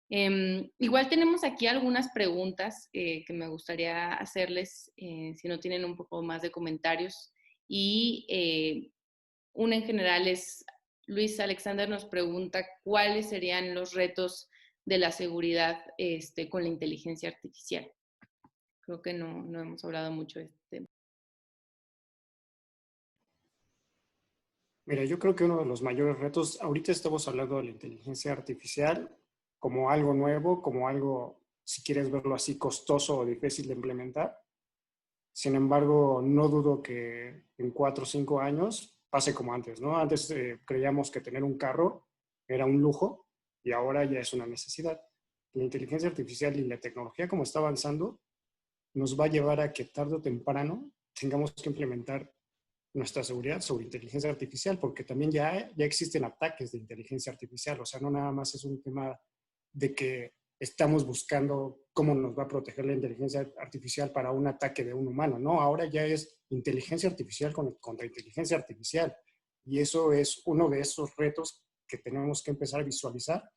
Igual tenemos aquí algunas preguntas que me gustaría hacerles, si no tienen un poco más de comentarios. Y una en general es, Luis Alexander nos pregunta cuáles serían los retos de la seguridad con la inteligencia artificial. Creo que no hemos hablado mucho de este tema. Mira, yo creo que uno de los mayores retos, ahorita estamos hablando de la inteligencia artificial como algo nuevo, como algo, si quieres verlo así, costoso o difícil de implementar. Sin embargo, no dudo que en 4 o 5 años pase como antes, ¿no? Antes creíamos que tener un carro era un lujo y ahora ya es una necesidad. La inteligencia artificial y la tecnología como está avanzando nos va a llevar a que tarde o temprano tengamos que implementar nuestra seguridad sobre inteligencia artificial, porque también ya existen ataques de inteligencia artificial, o sea, no nada más es un tema de que estamos buscando cómo nos va a proteger la inteligencia artificial para un ataque de un humano, no, ahora ya es inteligencia artificial contra inteligencia artificial, y eso es uno de esos retos que tenemos que empezar a visualizar,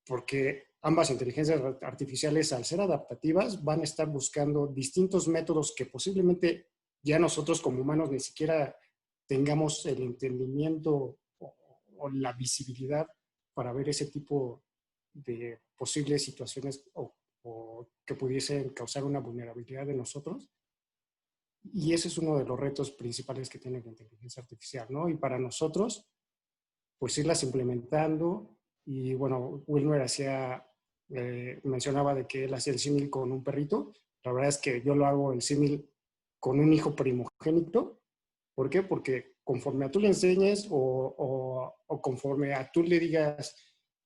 porque ambas inteligencias artificiales, al ser adaptativas, van a estar buscando distintos métodos que posiblemente ya nosotros como humanos ni siquiera tengamos el entendimiento o la visibilidad para ver ese tipo de posibles situaciones o que pudiesen causar una vulnerabilidad de nosotros. Y ese es uno de los retos principales que tiene la inteligencia artificial, ¿no? Y para nosotros, pues irlas implementando. Y bueno, Wilmer mencionaba de que él hacía el símil con un perrito. La verdad es que yo lo hago el símil con un hijo primogénito. ¿Por qué? Porque conforme a tú le enseñes o conforme a tú le digas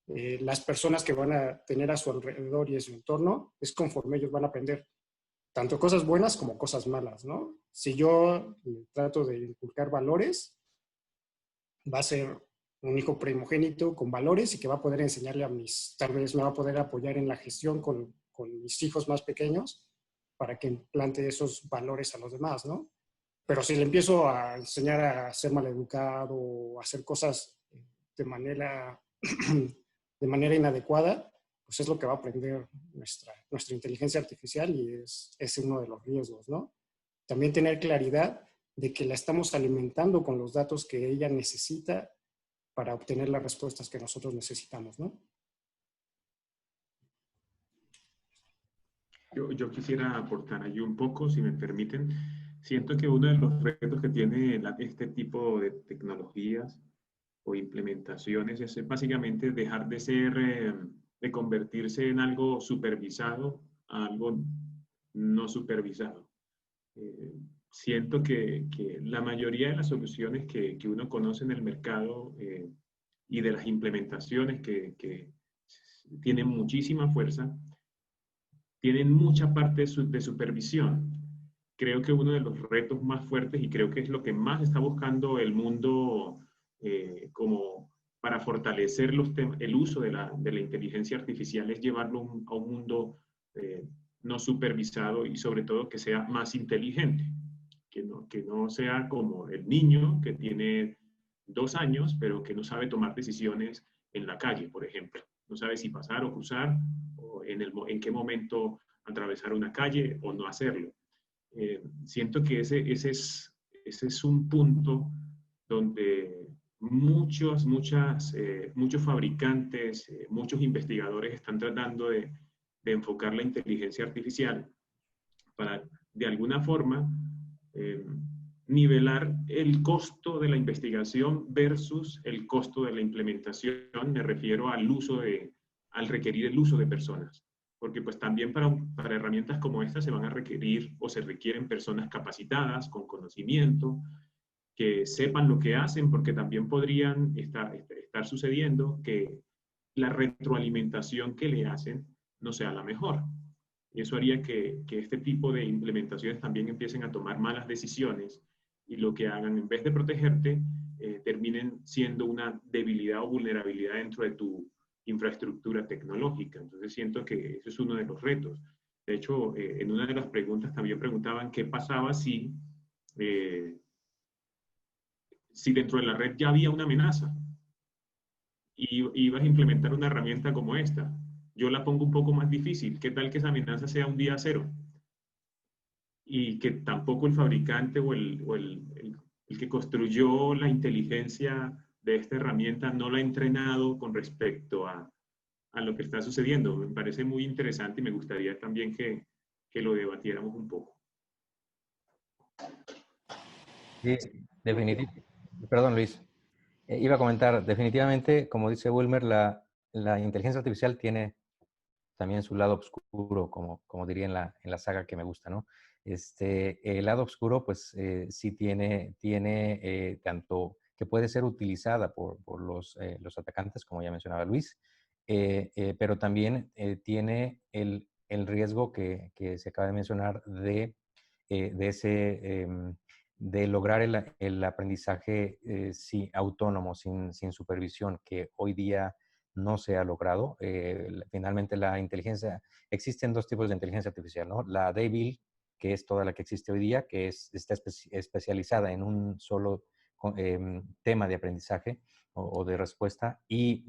las personas que van a tener a su alrededor y en su entorno, es conforme ellos van a aprender tanto cosas buenas como cosas malas, ¿no? Si yo trato de inculcar valores, va a ser un hijo primogénito con valores y que va a poder enseñarle tal vez me va a poder apoyar en la gestión con mis hijos más pequeños para que implante esos valores a los demás, ¿no? Pero si le empiezo a enseñar a ser maleducado o a hacer cosas de manera inadecuada, pues es lo que va a aprender nuestra inteligencia artificial y es uno de los riesgos, ¿no? También tener claridad de que la estamos alimentando con los datos que ella necesita para obtener las respuestas que nosotros necesitamos, ¿no? Yo quisiera aportar ahí un poco, si me permiten. Siento que uno de los retos que tiene este tipo de tecnologías o implementaciones es básicamente dejar de de convertirse en algo supervisado a algo no supervisado. Siento que la mayoría de las soluciones que uno conoce en el mercado y de las implementaciones que tienen muchísima fuerza, tienen mucha parte de supervisión. Creo que uno de los retos más fuertes, y creo que es lo que más está buscando el mundo como para fortalecer el uso de la inteligencia artificial, es llevarlo a un mundo no supervisado y sobre todo que sea más inteligente, que no sea como el niño que tiene 2 años, pero que no sabe tomar decisiones en la calle, por ejemplo. No sabe si pasar o cruzar, o en qué momento atravesar una calle o no hacerlo. Siento que ese es un punto donde muchos fabricantes, muchos investigadores están tratando de enfocar la inteligencia artificial para, de alguna forma, nivelar el costo de la investigación versus el costo de la implementación. Me refiero al requerir el uso de personas. Porque pues también para herramientas como esta se van a requerir o se requieren personas capacitadas, con conocimiento, que sepan lo que hacen, porque también podrían estar sucediendo que la retroalimentación que le hacen no sea la mejor. Y eso haría que este tipo de implementaciones también empiecen a tomar malas decisiones y lo que hagan, en vez de protegerte, terminen siendo una debilidad o vulnerabilidad dentro de tu infraestructura tecnológica. Entonces siento que ese es uno de los retos. De hecho, en una de las preguntas también preguntaban qué pasaba si dentro de la red ya había una amenaza y ibas a implementar una herramienta como esta. Yo la pongo un poco más difícil. ¿Qué tal que esa amenaza sea un día cero? Y que tampoco el fabricante o el que construyó la inteligencia de esta herramienta no la ha entrenado con respecto a lo que está sucediendo. Me parece muy interesante y me gustaría también que lo debatiéramos un poco. Sí, definitivamente. Perdón, Luis. Iba a comentar, definitivamente, como dice Wilmer, la inteligencia artificial tiene también su lado oscuro, como diría en la saga que me gusta, ¿no? El lado oscuro, pues sí tiene tanto que puede ser utilizada por los atacantes, como ya mencionaba Luis, pero también tiene el riesgo que se acaba de mencionar de ese... de lograr el aprendizaje sí, autónomo, sin supervisión, que hoy día no se ha logrado. Finalmente la inteligencia, existen dos tipos de inteligencia artificial, ¿no? La débil, que es toda la que existe hoy día, que está especializada en un solo tema de aprendizaje o de respuesta, y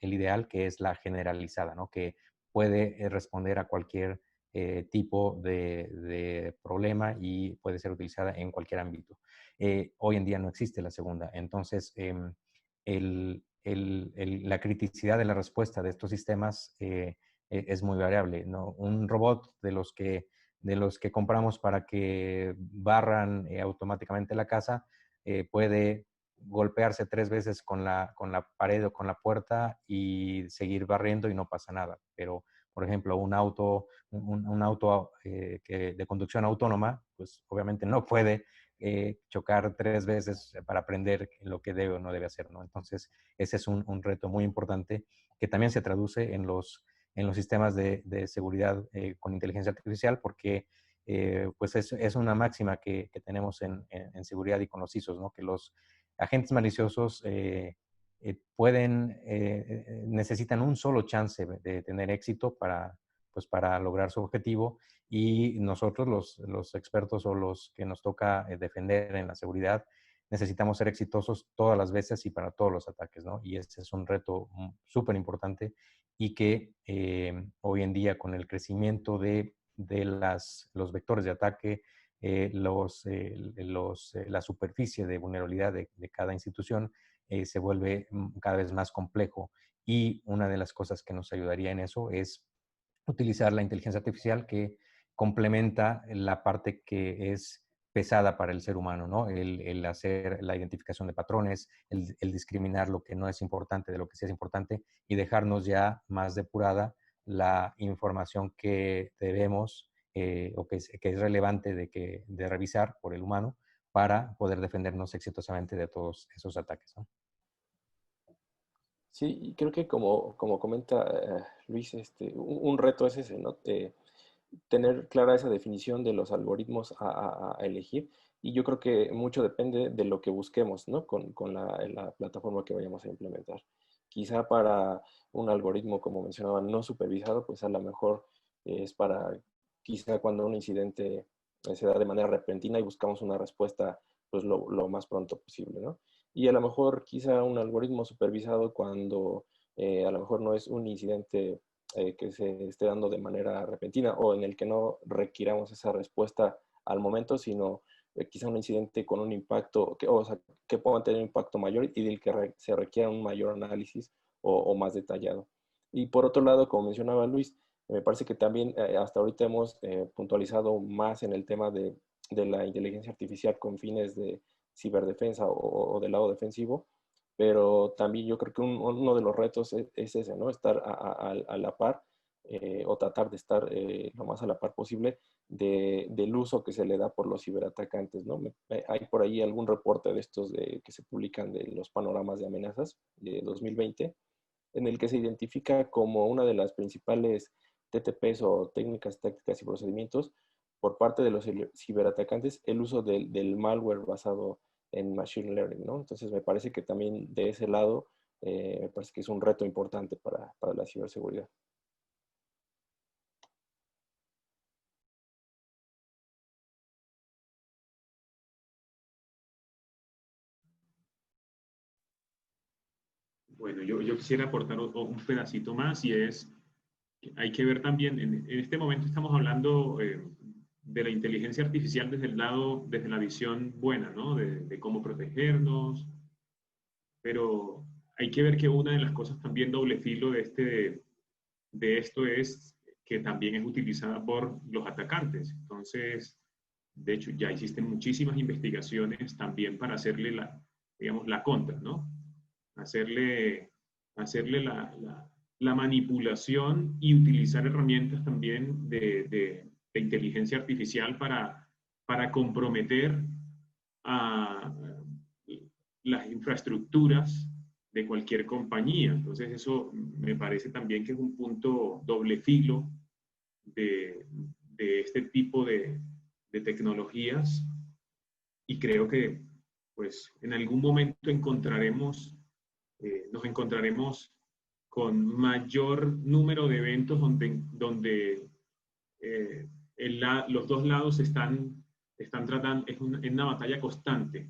el ideal, que es la generalizada, ¿no? Que puede responder a cualquier tipo de problema y puede ser utilizada en cualquier ámbito. Hoy en día no existe la segunda. Entonces, la criticidad de la respuesta de estos sistemas es muy variable, ¿no? Un robot de los que compramos para que barran automáticamente la casa puede golpearse 3 veces con la pared o con la puerta y seguir barriendo y no pasa nada. Pero, por ejemplo, un auto de conducción autónoma, pues obviamente no puede chocar 3 veces para aprender lo que debe o no debe hacer, ¿no? Entonces, ese es un reto muy importante que también se traduce en los sistemas de seguridad con inteligencia artificial, porque pues es una máxima que tenemos en seguridad y con los ISOs, ¿no? Que los agentes maliciosos necesitan un solo chance de tener éxito para lograr su objetivo, y nosotros, los expertos o los que nos toca defender en la seguridad, necesitamos ser exitosos todas las veces y para todos los ataques, ¿no? Y este es un reto súper importante y que hoy en día, con el crecimiento de los vectores de ataque, la superficie de vulnerabilidad de cada institución se vuelve cada vez más complejo. Y una de las cosas que nos ayudaría en eso es utilizar la inteligencia artificial, que complementa la parte que es pesada para el ser humano, ¿no? El hacer la identificación de patrones, el discriminar lo que no es importante de lo que sí es importante, y dejarnos ya más depurada la información que debemos o que es relevante de revisar por el humano para poder defendernos exitosamente de todos esos ataques, ¿no? Sí, y creo que como comenta Luis, un reto es ese, ¿no? Tener clara esa definición de los algoritmos a elegir. Y yo creo que mucho depende de lo que busquemos, ¿no? Con la plataforma que vayamos a implementar. Quizá para un algoritmo, como mencionaba, no supervisado, pues a lo mejor es para quizá cuando un incidente se da de manera repentina y buscamos una respuesta pues lo más pronto posible, ¿no? Y a lo mejor quizá un algoritmo supervisado cuando a lo mejor no es un incidente que se esté dando de manera repentina o en el que no requiramos esa respuesta al momento, sino quizá un incidente con un impacto, o sea, que pueda tener un impacto mayor y del que se requiera un mayor análisis o más detallado. Y por otro lado, como mencionaba Luis, me parece que también hasta ahorita hemos puntualizado más en el tema de la inteligencia artificial con fines de ciberdefensa o del lado defensivo, pero también yo creo que uno de los retos es ese, ¿no? Estar a la par o tratar de estar lo más a la par posible del uso que se le da por los ciberatacantes, ¿no? Hay por ahí algún reporte de estos que se publican de los panoramas de amenazas de 2020, en el que se identifica como una de las principales TTPs o técnicas, tácticas y procedimientos por parte de los ciberatacantes el uso del malware basado en Machine Learning, ¿no? Entonces me parece que también de ese lado me parece que es un reto importante para la ciberseguridad. Bueno, yo quisiera aportar un pedacito más y es, hay que ver también, en este momento estamos hablando de la inteligencia artificial desde el lado, desde la visión buena, ¿no? De cómo protegernos, pero hay que ver que una de las cosas también doble filo de esto es que también es utilizada por los atacantes. Entonces, de hecho, ya existen muchísimas investigaciones también para hacerle digamos, la contra, ¿no? Hacerle la manipulación y utilizar herramientas también de inteligencia artificial para comprometer a las infraestructuras de cualquier compañía. Entonces eso me parece también que es un punto doble filo de este tipo de tecnologías y creo que pues en algún momento nos encontraremos con mayor número de eventos donde los dos lados están tratando, es una batalla constante,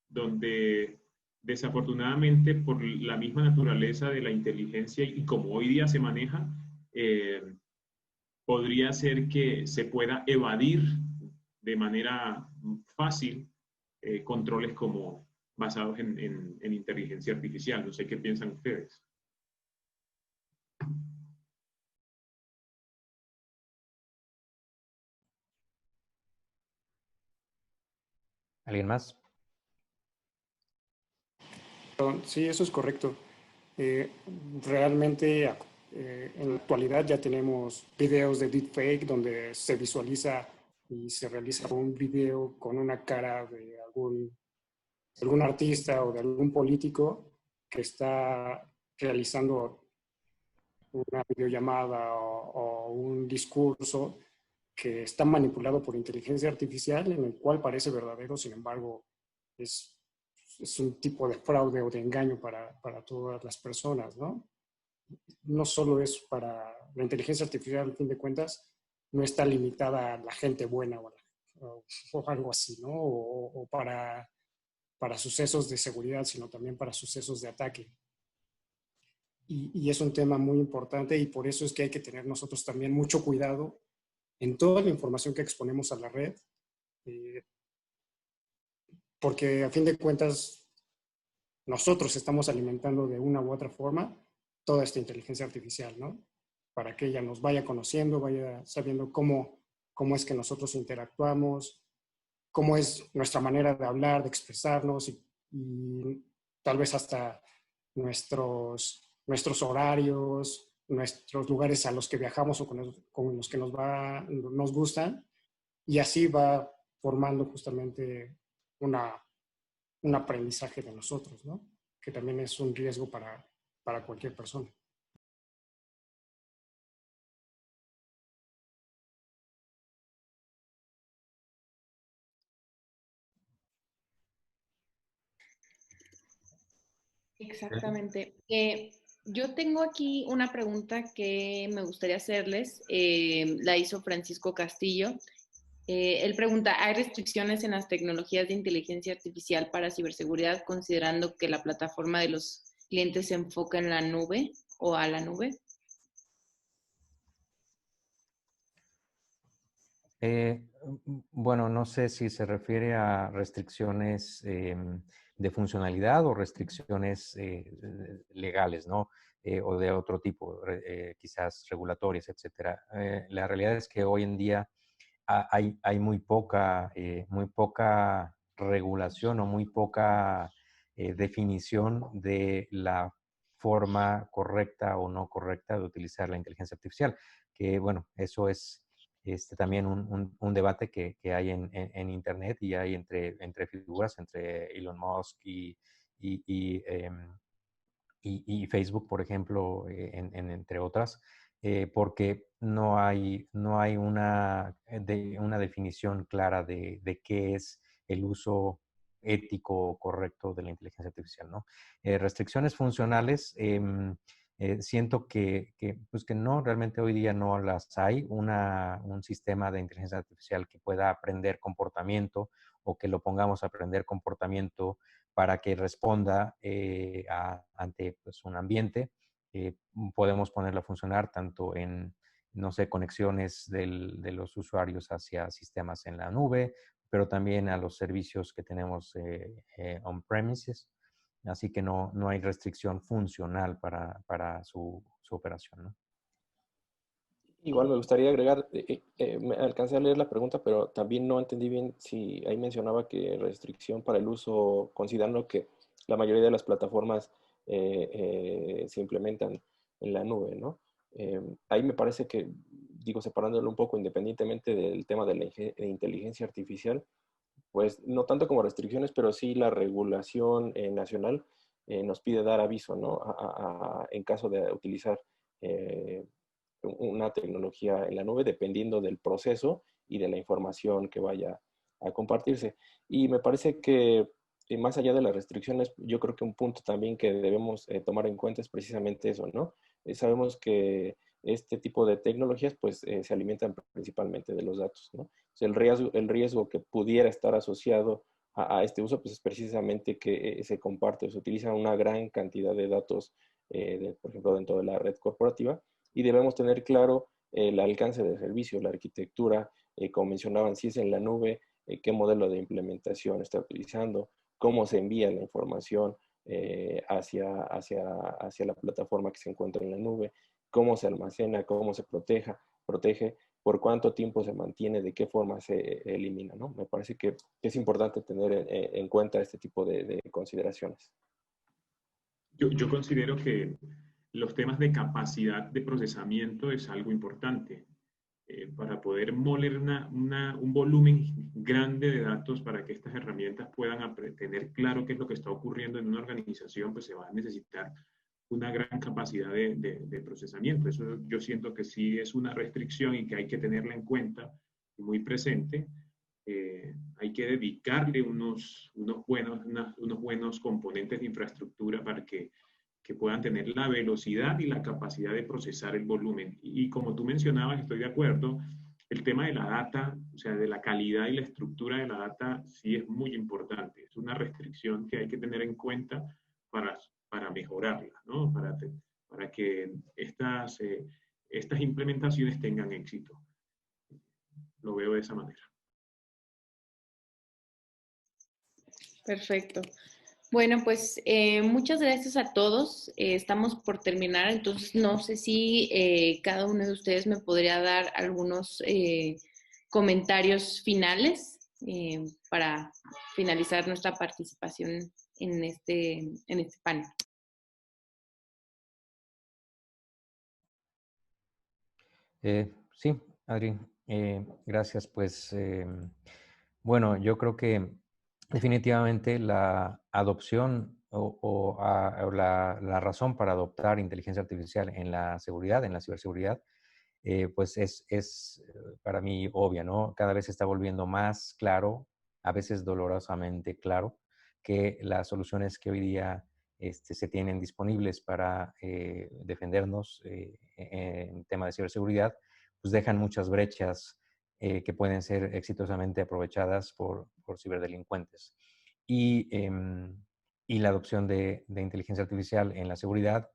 donde desafortunadamente por la misma naturaleza de la inteligencia y como hoy día se maneja, podría ser que se pueda evadir de manera fácil controles como basados en inteligencia artificial. No sé qué piensan ustedes. ¿Alguien más? Sí, eso es correcto. Eh, realmente en la actualidad ya tenemos videos de deepfake donde se visualiza y se realiza un video con una cara de algún artista o de algún político que está realizando una videollamada o un discurso que está manipulado por inteligencia artificial en el cual parece verdadero, sin embargo, es, es un tipo de fraude o de engaño para todas las personas, ¿no? No solo es para la inteligencia artificial, al fin de cuentas, no está limitada a la gente buena o algo así, ¿no? O para sucesos de seguridad, sino también para sucesos de ataque. Y es un tema muy importante y por eso es que hay que tener nosotros también mucho cuidado en toda la información que exponemos a la red, porque a fin de cuentas nosotros estamos alimentando de una u otra forma toda esta inteligencia artificial, ¿no? Para que ella nos vaya conociendo, vaya sabiendo cómo es que nosotros interactuamos, cómo es nuestra manera de hablar, de expresarnos y tal vez hasta nuestros horarios, nuestros lugares a los que viajamos o con los que nos gustan, y así va formando justamente un aprendizaje de nosotros, ¿no? Que también es un riesgo para para cualquier persona. Exactamente. Yo tengo aquí una pregunta que me gustaría hacerles. La hizo Francisco Castillo. Él pregunta, ¿hay restricciones en las tecnologías de inteligencia artificial para ciberseguridad considerando que la plataforma de los clientes se enfoca en la nube o a la nube? Bueno, no sé si se refiere a restricciones de funcionalidad o restricciones legales, ¿no? O de otro tipo, quizás regulatorias, etcétera. La realidad es que hoy en día hay muy poca regulación o muy poca definición de la forma correcta o no correcta de utilizar la inteligencia artificial. Que bueno, eso es también un debate que hay en Internet y hay entre figuras, entre Elon Musk y, y, em, y Facebook, por ejemplo, entre otras, porque no hay una definición clara de qué es el uso ético correcto de la inteligencia artificial, ¿no? Restricciones funcionales, siento pues que no, realmente hoy día no las hay. Un sistema de inteligencia artificial que pueda aprender comportamiento o que lo pongamos a aprender comportamiento para que responda ante pues, un ambiente. Podemos ponerlo a funcionar tanto en, no sé, conexiones de los usuarios hacia sistemas en la nube, pero también a los servicios que tenemos on-premises. Así que no hay restricción funcional para su operación, ¿no? Igual me gustaría agregar, me alcancé a leer la pregunta, pero también no entendí bien si ahí mencionaba que restricción para el uso, considerando que la mayoría de las plataformas se implementan en la nube, ¿no? Ahí me parece que, digo, separándolo un poco independientemente del tema de la inteligencia artificial, pues no tanto como restricciones, pero sí la regulación nacional nos pide dar aviso, ¿no? En caso de utilizar una tecnología en la nube dependiendo del proceso y de la información que vaya a compartirse. Y me parece que más allá de las restricciones, yo creo que un punto también que debemos tomar en cuenta es precisamente eso, ¿no? Sabemos que este tipo de tecnologías pues se alimentan principalmente de los datos, ¿no? O sea, el riesgo que pudiera estar asociado a este uso pues es precisamente que se comparte o se utiliza una gran cantidad de datos, por ejemplo, dentro de la red corporativa, y debemos tener claro el alcance del servicio, la arquitectura, como mencionaban, si es en la nube, qué modelo de implementación está utilizando, cómo se envía la información hacia la plataforma que se encuentra en la nube, cómo se almacena, cómo se protege, por cuánto tiempo se mantiene, de qué forma se elimina, ¿no? Me parece que es importante tener en cuenta este tipo de consideraciones. Yo considero que los temas de capacidad de procesamiento es algo importante para poder moler un volumen grande de datos para que estas herramientas puedan tener claro qué es lo que está ocurriendo en una organización, pues se va a necesitar una gran capacidad de procesamiento. Eso yo siento que sí es una restricción y que hay que tenerla en cuenta y muy presente. Hay que dedicarle unos buenos componentes de infraestructura para que puedan tener la velocidad y la capacidad de procesar el volumen. Y como tú mencionabas, estoy de acuerdo, el tema de la data, o sea, de la calidad y la estructura de la data, sí es muy importante. Es una restricción que hay que tener en cuenta para mejorarla, ¿no? Para que estas implementaciones tengan éxito. Lo veo de esa manera. Perfecto. Bueno, pues muchas gracias a todos. Estamos por terminar, entonces no sé si cada uno de ustedes me podría dar algunos comentarios finales para finalizar nuestra participación en este panel. Sí, Adri, gracias. Pues bueno, yo creo que definitivamente la adopción o la razón para adoptar inteligencia artificial en la seguridad, en la ciberseguridad, pues es para mí obvia, ¿no? Cada vez se está volviendo más claro, a veces dolorosamente claro, que las soluciones que hoy día se tienen disponibles para defendernos en tema de ciberseguridad, pues dejan muchas brechas que pueden ser exitosamente aprovechadas por ciberdelincuentes. Y la adopción de inteligencia artificial en la seguridad,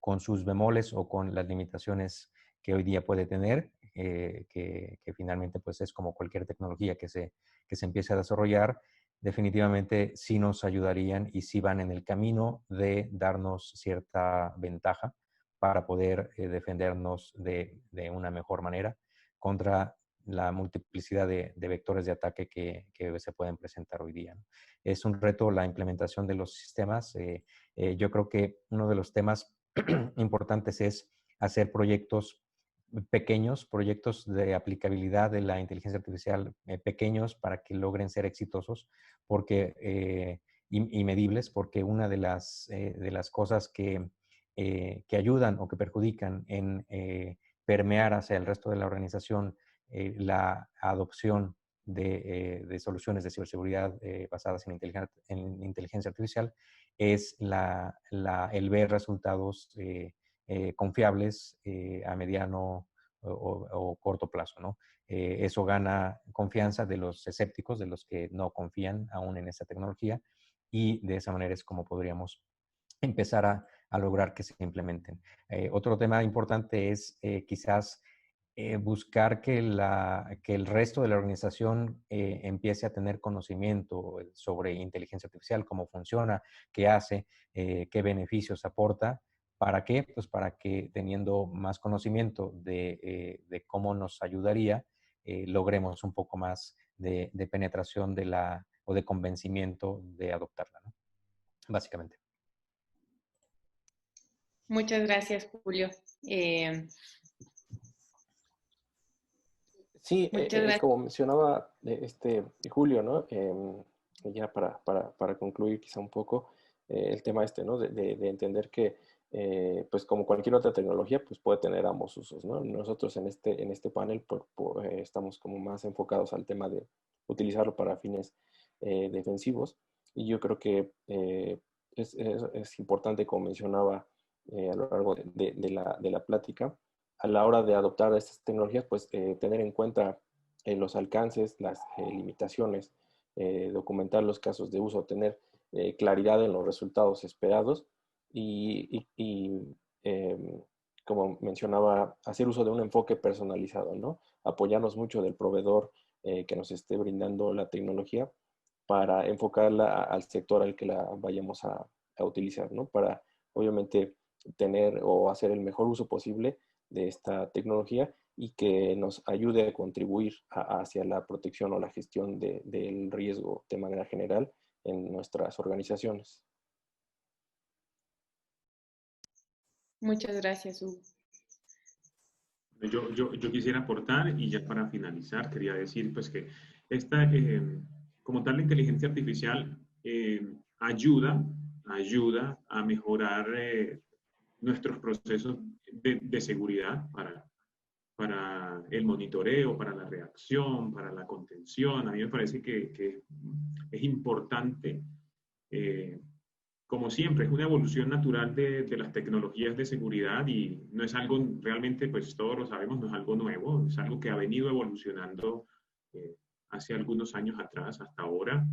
con sus bemoles o con las limitaciones que hoy día puede tener, que finalmente pues es como cualquier tecnología que se empiece a desarrollar, definitivamente sí nos ayudarían y sí van en el camino de darnos cierta ventaja para poder defendernos de una mejor manera contra la multiplicidad de vectores de ataque que se pueden presentar hoy día, ¿no? Es un reto la implementación de los sistemas. Yo creo que uno de los temas importantes es hacer proyectos pequeños, proyectos de aplicabilidad de la inteligencia artificial pequeños para que logren ser exitosos y medibles, porque una de las cosas que ayudan o que perjudican en permear hacia el resto de la organización la adopción de soluciones de ciberseguridad basadas en inteligencia artificial es el ver resultados confiables a mediano o corto plazo, ¿no? Eso gana confianza de los escépticos, de los que no confían aún en esta tecnología, y de esa manera es como podríamos empezar a lograr que se implementen. Otro tema importante es quizás buscar que el resto de la organización empiece a tener conocimiento sobre inteligencia artificial, cómo funciona, qué hace, qué beneficios aporta. ¿Para qué? Pues para que teniendo más conocimiento de cómo nos ayudaría, logremos un poco más de penetración o de convencimiento de adoptarla, ¿no? Básicamente. Muchas gracias, Julio. Sí, Muchas gracias. como mencionaba Julio, ¿no? Ya para concluir quizá un poco el tema ¿no? De entender que, pues como cualquier otra tecnología, pues puede tener ambos usos, ¿no? Nosotros en este panel estamos como más enfocados al tema de utilizarlo para fines defensivos, y yo creo que es importante, como mencionaba a lo largo de la plática, a la hora de adoptar estas tecnologías, pues tener en cuenta los alcances, las limitaciones, documentar los casos de uso, tener claridad en los resultados esperados y como mencionaba, hacer uso de un enfoque personalizado, ¿no? Apoyarnos mucho del proveedor que nos esté brindando la tecnología para enfocarla al sector al que la vayamos a utilizar, ¿no? Para, obviamente, tener o hacer el mejor uso posible de esta tecnología y que nos ayude a contribuir hacia la protección o la gestión del riesgo de manera general en nuestras organizaciones. Muchas gracias, Hugo. Yo quisiera aportar, y ya para finalizar, quería decir pues que como tal la inteligencia artificial ayuda a mejorar nuestros procesos de seguridad para el monitoreo, para la reacción, para la contención. A mí me parece que es importante, como siempre, es una evolución natural de las tecnologías de seguridad y no es algo realmente, pues todos lo sabemos, no es algo nuevo, es algo que ha venido evolucionando hace algunos años atrás hasta ahora.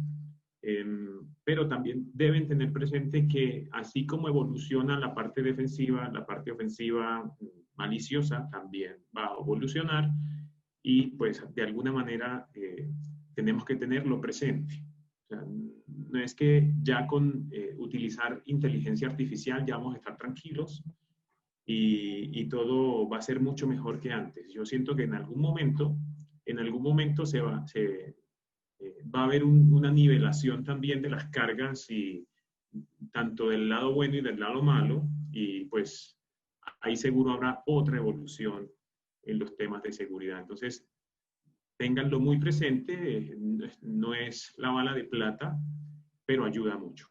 Pero también deben tener presente que así como evoluciona la parte defensiva, la parte ofensiva maliciosa también va a evolucionar y pues de alguna manera tenemos que tenerlo presente. O sea, no es que ya con utilizar inteligencia artificial ya vamos a estar tranquilos y todo va a ser mucho mejor que antes. Yo siento que en algún momento va a haber una nivelación también de las cargas y tanto del lado bueno y del lado malo, y pues ahí seguro habrá otra evolución en los temas de seguridad. Entonces, ténganlo muy presente, no es la bala de plata, pero ayuda mucho.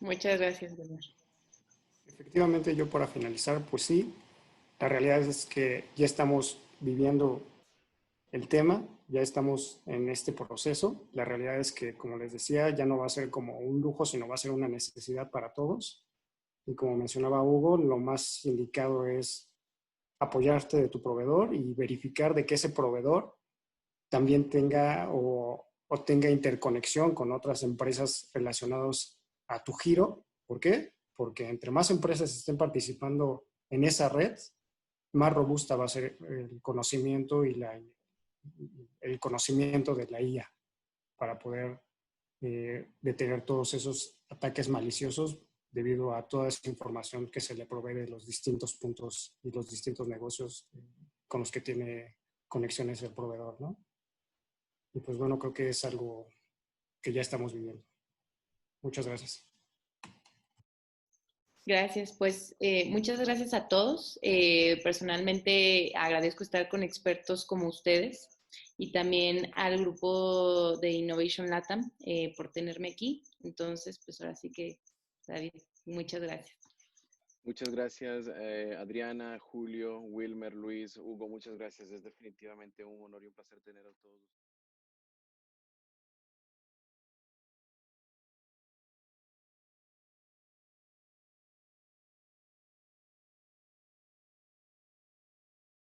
Muchas gracias, Wilmer. Efectivamente, yo para finalizar, pues sí, la realidad es que ya estamos viviendo el tema, ya estamos en este proceso. La realidad es que, como les decía, ya no va a ser como un lujo, sino va a ser una necesidad para todos. Y como mencionaba Hugo, lo más indicado es apoyarte de tu proveedor y verificar de que ese proveedor también tenga o tenga interconexión con otras empresas relacionadas a tu giro. ¿Por qué? Porque entre más empresas estén participando en esa red, más robusta va a ser el conocimiento y el conocimiento de la IA para poder detener todos esos ataques maliciosos debido a toda esa información que se le provee de los distintos puntos y los distintos negocios con los que tiene conexiones el proveedor, ¿no? Y pues bueno, creo que es algo que ya estamos viviendo. Muchas gracias. Gracias, pues muchas gracias a todos. Personalmente agradezco estar con expertos como ustedes y también al grupo de Innovation Latam por tenerme aquí. Entonces, pues ahora sí que, David, muchas gracias. Muchas gracias, Adriana, Julio, Wilmer, Luis, Hugo, muchas gracias. Es definitivamente un honor y un placer tener a todos.